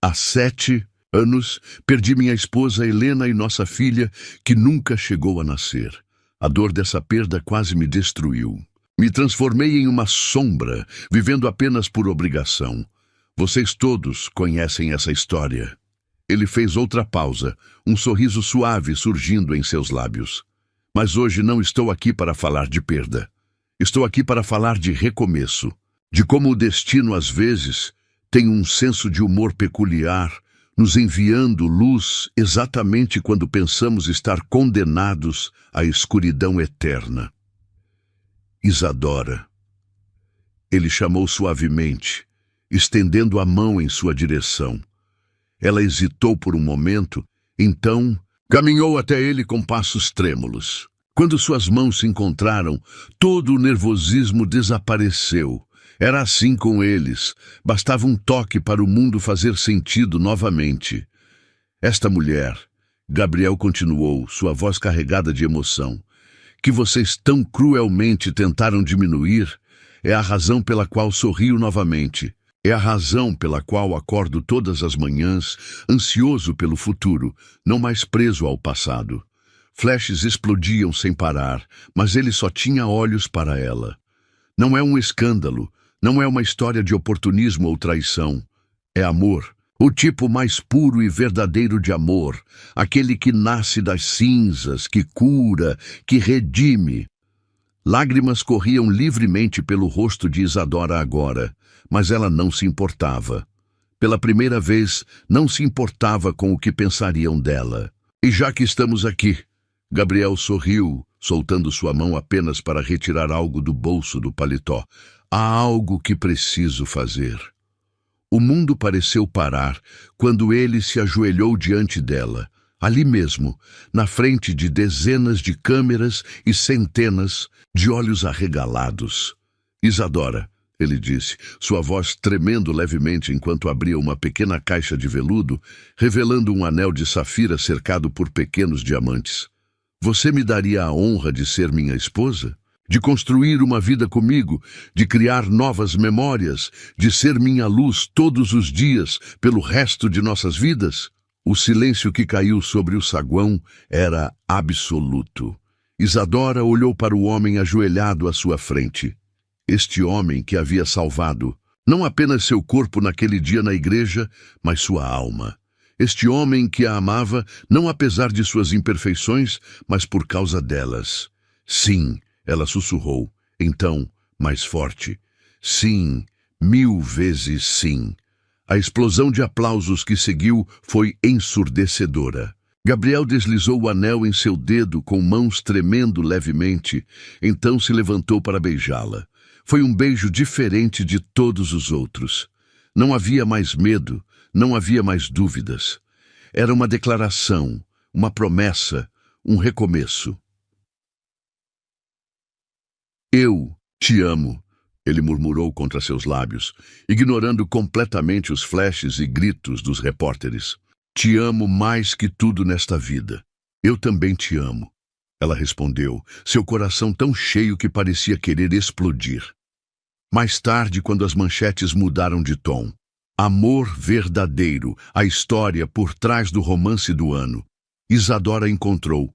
Speaker 1: Há 7 anos, perdi minha esposa Helena e nossa filha, que nunca chegou a nascer. A dor dessa perda quase me destruiu. Me transformei em uma sombra, vivendo apenas por obrigação. Vocês todos conhecem essa história. Ele fez outra pausa, um sorriso suave surgindo em seus lábios. Mas hoje não estou aqui para falar de perda. Estou aqui para falar de recomeço, de como o destino, às vezes, tem um senso de humor peculiar, nos enviando luz exatamente quando pensamos estar condenados à escuridão eterna. Isadora. Ele chamou suavemente, estendendo a mão em sua direção. Ela hesitou por um momento, então caminhou até ele com passos trêmulos. Quando suas mãos se encontraram, todo o nervosismo desapareceu. Era assim com eles. Bastava um toque para o mundo fazer sentido novamente. Esta mulher, Gabriel continuou, sua voz carregada de emoção, que vocês tão cruelmente tentaram diminuir, é a razão pela qual sorrio novamente. É a razão pela qual acordo todas as manhãs, ansioso pelo futuro, não mais preso ao passado. Flashes explodiam sem parar, mas ele só tinha olhos para ela. Não é um escândalo, não é uma história de oportunismo ou traição. É amor. O tipo mais puro e verdadeiro de amor, aquele que nasce das cinzas, que cura, que redime. Lágrimas corriam livremente pelo rosto de Isadora agora, mas ela não se importava. Pela primeira vez, não se importava com o que pensariam dela. E já que estamos aqui, Gabriel sorriu, soltando sua mão apenas para retirar algo do bolso do paletó. Há algo que preciso fazer. O mundo pareceu parar quando ele se ajoelhou diante dela, ali mesmo, na frente de dezenas de câmeras e centenas de olhos arregalados. Isadora, ele disse, sua voz tremendo levemente enquanto abria uma pequena caixa de veludo, revelando um anel de safira cercado por pequenos diamantes. Você me daria a honra de ser minha esposa? De construir uma vida comigo, de criar novas memórias, de ser minha luz todos os dias pelo resto de nossas vidas? O silêncio que caiu sobre o saguão era absoluto. Isadora olhou para o homem ajoelhado à sua frente. Este homem que havia salvado, não apenas seu corpo naquele dia na igreja, mas sua alma. Este homem que a amava, não apesar de suas imperfeições, mas por causa delas. Sim, ela sussurrou, então, mais forte. Sim, 1000 vezes sim. A explosão de aplausos que seguiu foi ensurdecedora. Gabriel deslizou o anel em seu dedo com mãos tremendo levemente, então se levantou para beijá-la. Foi um beijo diferente de todos os outros. Não havia mais medo, não havia mais dúvidas. Era uma declaração, uma promessa, um recomeço. Eu te amo, ele murmurou contra seus lábios, ignorando completamente os flashes e gritos dos repórteres. Te amo mais que tudo nesta vida. Eu também te amo. Ela respondeu, seu coração tão cheio que parecia querer explodir. Mais tarde, quando as manchetes mudaram de tom. Amor verdadeiro, a história por trás do romance do ano. Isadora encontrou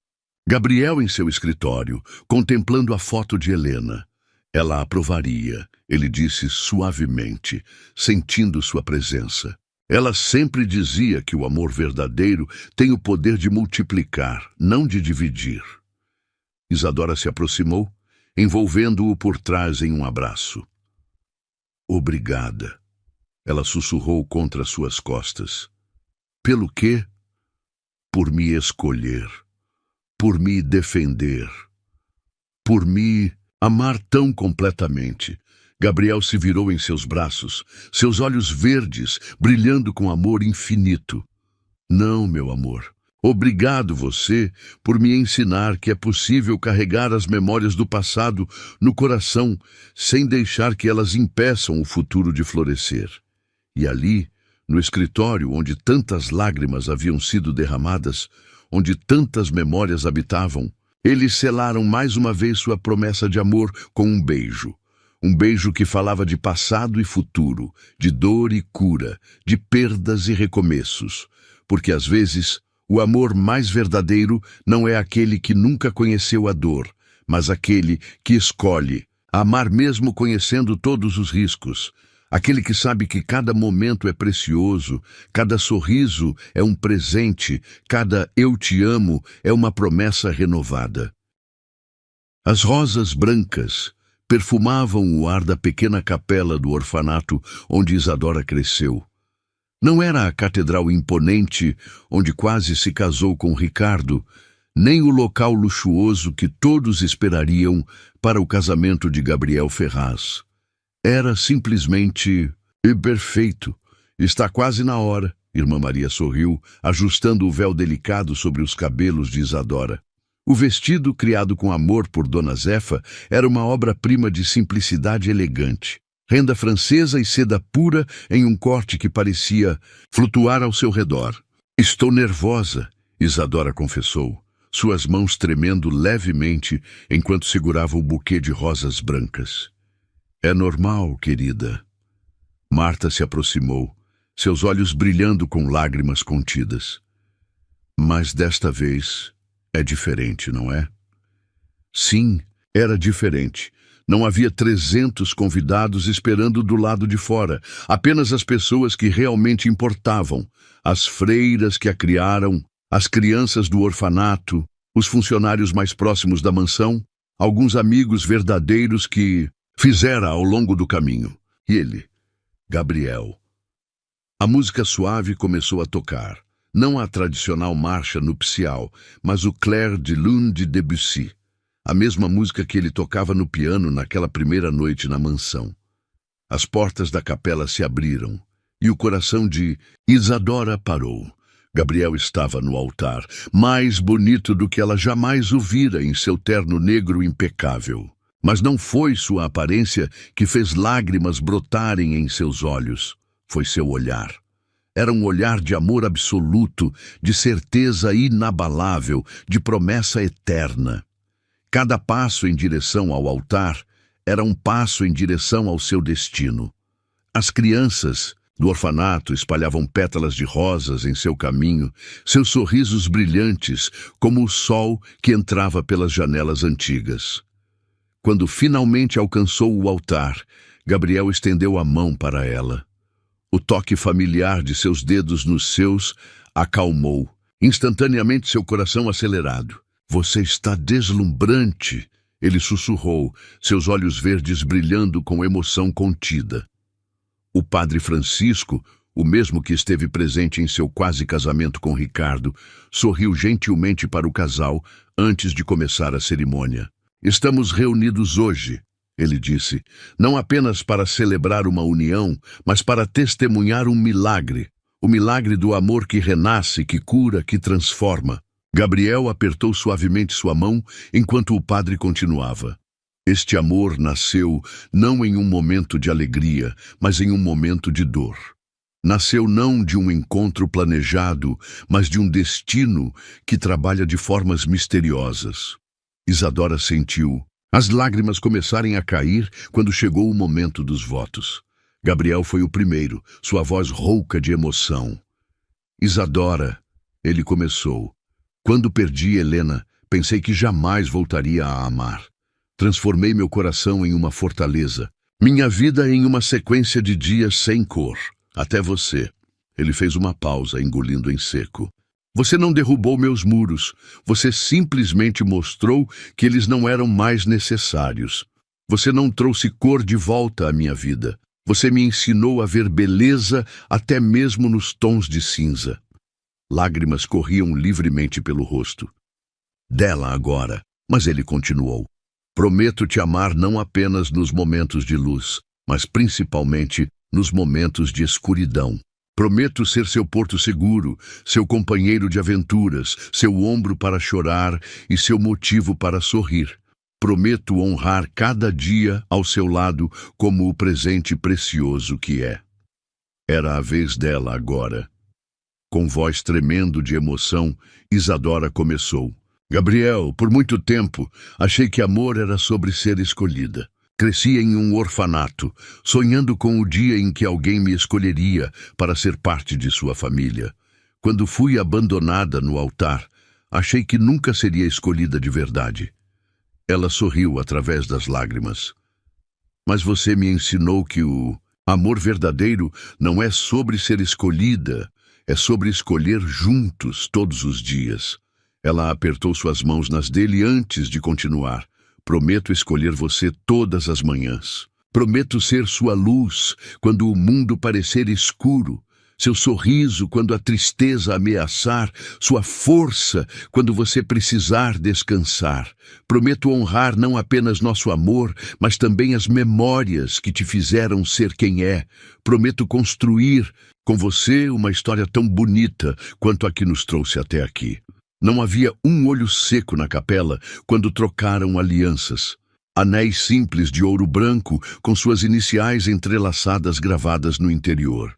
Speaker 1: Gabriel em seu escritório, contemplando a foto de Helena. Ela aprovaria, ele disse suavemente, sentindo sua presença. Ela sempre dizia que o amor verdadeiro tem o poder de multiplicar, não de dividir. Isadora se aproximou, envolvendo-o por trás em um abraço. Obrigada, ela sussurrou contra suas costas. Pelo quê? Por me escolher, por me defender, por me amar tão completamente. Gabriel se virou em seus braços, seus olhos verdes brilhando com amor infinito. Não, meu amor. Obrigado você por me ensinar que é possível carregar as memórias do passado no coração sem deixar que elas impeçam o futuro de florescer. E ali, no escritório onde tantas lágrimas haviam sido derramadas, onde tantas memórias habitavam, eles selaram mais uma vez sua promessa de amor com um beijo. Um beijo que falava de passado e futuro, de dor e cura, de perdas e recomeços. Porque às vezes, o amor mais verdadeiro não é aquele que nunca conheceu a dor, mas aquele que escolhe amar mesmo conhecendo todos os riscos. Aquele que sabe que cada momento é precioso, cada sorriso é um presente, cada eu te amo é uma promessa renovada. As rosas brancas perfumavam o ar da pequena capela do orfanato onde Isadora cresceu. Não era a catedral imponente onde quase se casou com Ricardo, nem o local luxuoso que todos esperariam para o casamento de Gabriel Ferraz. Era simplesmente perfeito. Está quase na hora, Irmã Maria sorriu, ajustando o véu delicado sobre os cabelos de Isadora. O vestido, criado com amor por Dona Zefa, era uma obra-prima de simplicidade elegante. Renda francesa e seda pura em um corte que parecia flutuar ao seu redor. Estou nervosa, Isadora confessou, suas mãos tremendo levemente enquanto segurava o buquê de rosas brancas. É normal, querida. Marta se aproximou, seus olhos brilhando com lágrimas contidas. Mas desta vez é diferente, não é? Sim, era diferente. Não havia 300 convidados esperando do lado de fora, apenas as pessoas que realmente importavam, as freiras que a criaram, as crianças do orfanato, os funcionários mais próximos da mansão, alguns amigos verdadeiros que fizera ao longo do caminho. E ele, Gabriel. A música suave começou a tocar, não a tradicional marcha nupcial, mas o Clair de Lune de Debussy, a mesma música que ele tocava no piano naquela primeira noite na mansão. As portas da capela se abriram, e o coração de Isadora parou. Gabriel estava no altar, mais bonito do que ela jamais o vira em seu terno negro impecável. Mas não foi sua aparência que fez lágrimas brotarem em seus olhos, foi seu olhar. Era um olhar de amor absoluto, de certeza inabalável, de promessa eterna. Cada passo em direção ao altar era um passo em direção ao seu destino. As crianças do orfanato espalhavam pétalas de rosas em seu caminho, seus sorrisos brilhantes como o sol que entrava pelas janelas antigas. Quando finalmente alcançou o altar, Gabriel estendeu a mão para ela. O toque familiar de seus dedos nos seus acalmou, instantaneamente seu coração acelerado. Você está deslumbrante, ele sussurrou, seus olhos verdes brilhando com emoção contida. O padre Francisco, o mesmo que esteve presente em seu quase casamento com Ricardo, sorriu gentilmente para o casal antes de começar a cerimônia. Estamos reunidos hoje, ele disse, não apenas para celebrar uma união, mas para testemunhar um milagre, o milagre do amor que renasce, que cura, que transforma. Gabriel apertou suavemente sua mão enquanto o padre continuava. Este amor nasceu não em um momento de alegria, mas em um momento de dor. Nasceu não de um encontro planejado, mas de um destino que trabalha de formas misteriosas. Isadora sentiu as lágrimas começarem a cair quando chegou o momento dos votos. Gabriel foi o primeiro, sua voz rouca de emoção. Isadora, ele começou. Quando perdi Helena, pensei que jamais voltaria a amar. Transformei meu coração em uma fortaleza, minha vida em uma sequência de dias sem cor. Até você. Ele fez uma pausa, engolindo em seco. Você não derrubou meus muros. Você simplesmente mostrou que eles não eram mais necessários. Você não trouxe cor de volta à minha vida. Você me ensinou a ver beleza até mesmo nos tons de cinza. Lágrimas corriam livremente pelo rosto dela agora, mas ele continuou. Prometo te amar não apenas nos momentos de luz, mas principalmente nos momentos de escuridão. Prometo ser seu porto seguro, seu companheiro de aventuras, seu ombro para chorar e seu motivo para sorrir. Prometo honrar cada dia ao seu lado como o presente precioso que é. Era a vez dela agora. Com voz tremendo de emoção, Isadora começou. Gabriel, por muito tempo, achei que amor era sobre ser escolhida. Cresci em um orfanato, sonhando com o dia em que alguém me escolheria para ser parte de sua família. Quando fui abandonada no altar, achei que nunca seria escolhida de verdade. Ela sorriu através das lágrimas. Mas você me ensinou que o amor verdadeiro não é sobre ser escolhida, é sobre escolher juntos todos os dias. Ela apertou suas mãos nas dele antes de continuar. Prometo escolher você todas as manhãs. Prometo ser sua luz quando o mundo parecer escuro, seu sorriso quando a tristeza ameaçar, sua força quando você precisar descansar. Prometo honrar não apenas nosso amor, mas também as memórias que te fizeram ser quem é. Prometo construir com você uma história tão bonita quanto a que nos trouxe até aqui. Não havia um olho seco na capela quando trocaram alianças. Anéis simples de ouro branco com suas iniciais entrelaçadas gravadas no interior.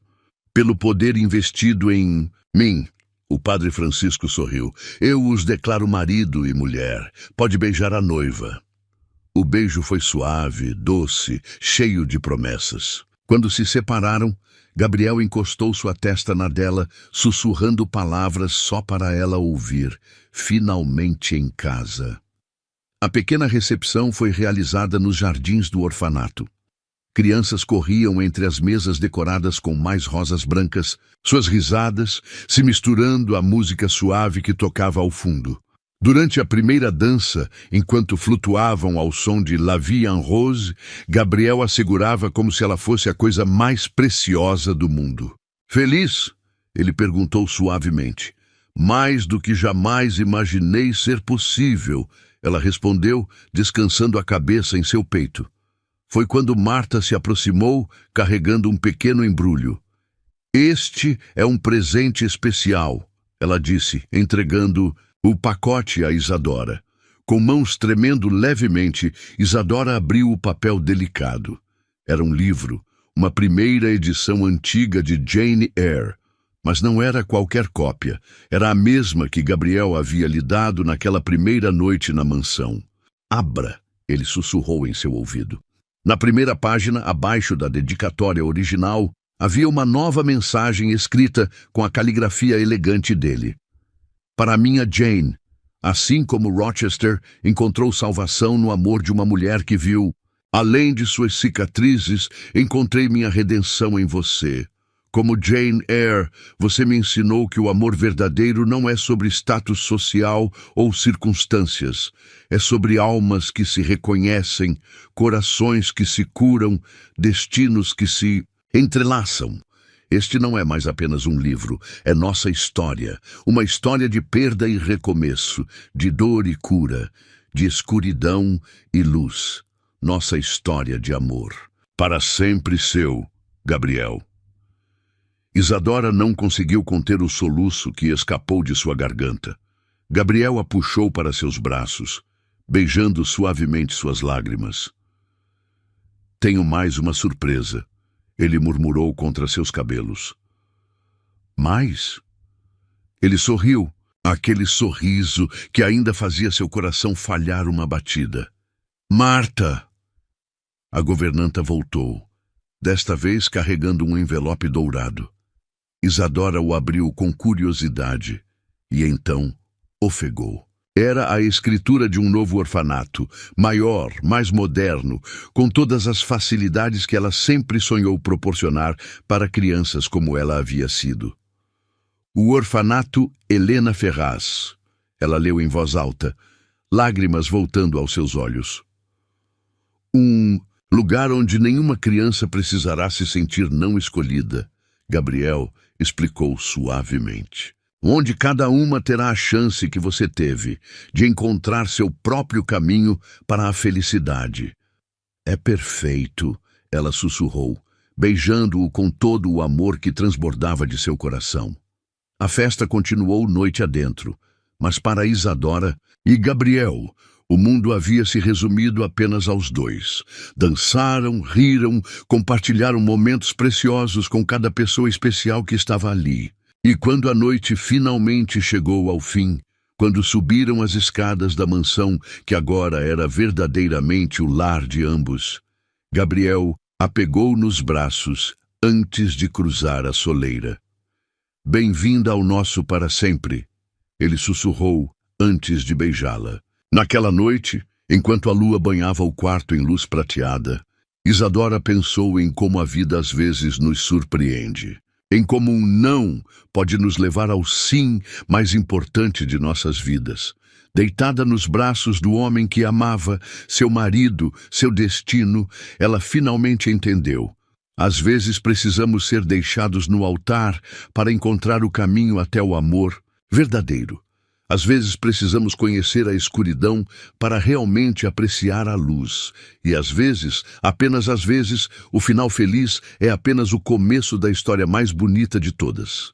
Speaker 1: Pelo poder investido em mim, o padre Francisco sorriu. Eu os declaro marido e mulher. Pode beijar a noiva. O beijo foi suave, doce, cheio de promessas. Quando se separaram, Gabriel encostou sua testa na dela, sussurrando palavras só para ela ouvir. Finalmente em casa. A pequena recepção foi realizada nos jardins do orfanato. Crianças corriam entre as mesas decoradas com mais rosas brancas, suas risadas se misturando à música suave que tocava ao fundo. Durante a primeira dança, enquanto flutuavam ao som de La Vie en Rose, Gabriel a segurava como se ela fosse a coisa mais preciosa do mundo. Feliz? Ele perguntou suavemente. Mais do que jamais imaginei ser possível, ela respondeu, descansando a cabeça em seu peito. Foi quando Marta se aproximou, carregando um pequeno embrulho. Este é um presente especial, ela disse, entregando o pacote a Isadora. Com mãos tremendo levemente, Isadora abriu o papel delicado. Era um livro, uma primeira edição antiga de Jane Eyre. Mas não era qualquer cópia. Era a mesma que Gabriel havia lhe dado naquela primeira noite na mansão. Abra, ele sussurrou em seu ouvido. Na primeira página, abaixo da dedicatória original, havia uma nova mensagem escrita com a caligrafia elegante dele. Para minha Jane, assim como Rochester encontrou salvação no amor de uma mulher que viu, além de suas cicatrizes, encontrei minha redenção em você. Como Jane Eyre, você me ensinou que o amor verdadeiro não é sobre status social ou circunstâncias. É sobre almas que se reconhecem, corações que se curam, destinos que se entrelaçam. Este não é mais apenas um livro, é nossa história. Uma história de perda e recomeço, de dor e cura, de escuridão e luz. Nossa história de amor. Para sempre seu, Gabriel. Isadora não conseguiu conter o soluço que escapou de sua garganta. Gabriel a puxou para seus braços, beijando suavemente suas lágrimas. Tenho mais uma surpresa, ele murmurou contra seus cabelos. Mais? Ele sorriu, aquele sorriso que ainda fazia seu coração falhar uma batida. Marta! A governanta voltou, desta vez carregando um envelope dourado. Isadora o abriu com curiosidade e então ofegou. Era a escritura de um novo orfanato, maior, mais moderno, com todas as facilidades que ela sempre sonhou proporcionar para crianças como ela havia sido. O orfanato Helena Ferraz. Ela leu em voz alta, lágrimas voltando aos seus olhos. Um lugar onde nenhuma criança precisará se sentir não escolhida, Gabriel explicou suavemente. Onde cada uma terá a chance que você teve de encontrar seu próprio caminho para a felicidade. É perfeito, ela sussurrou, beijando-o com todo o amor que transbordava de seu coração. A festa continuou noite adentro, mas para Isadora e Gabriel, o mundo havia se resumido apenas aos dois. Dançaram, riram, compartilharam momentos preciosos com cada pessoa especial que estava ali. E quando a noite finalmente chegou ao fim, quando subiram as escadas da mansão que agora era verdadeiramente o lar de ambos, Gabriel a pegou nos braços antes de cruzar a soleira. Bem-vinda ao nosso para sempre, ele sussurrou antes de beijá-la. Naquela noite, enquanto a lua banhava o quarto em luz prateada, Isadora pensou em como a vida às vezes nos surpreende. Em como um não pode nos levar ao sim mais importante de nossas vidas. Deitada nos braços do homem que amava, seu marido, seu destino, ela finalmente entendeu. Às vezes precisamos ser deixados no altar para encontrar o caminho até o amor verdadeiro. Às vezes precisamos conhecer a escuridão para realmente apreciar a luz. E às vezes, apenas às vezes, o final feliz é apenas o começo da história mais bonita de todas.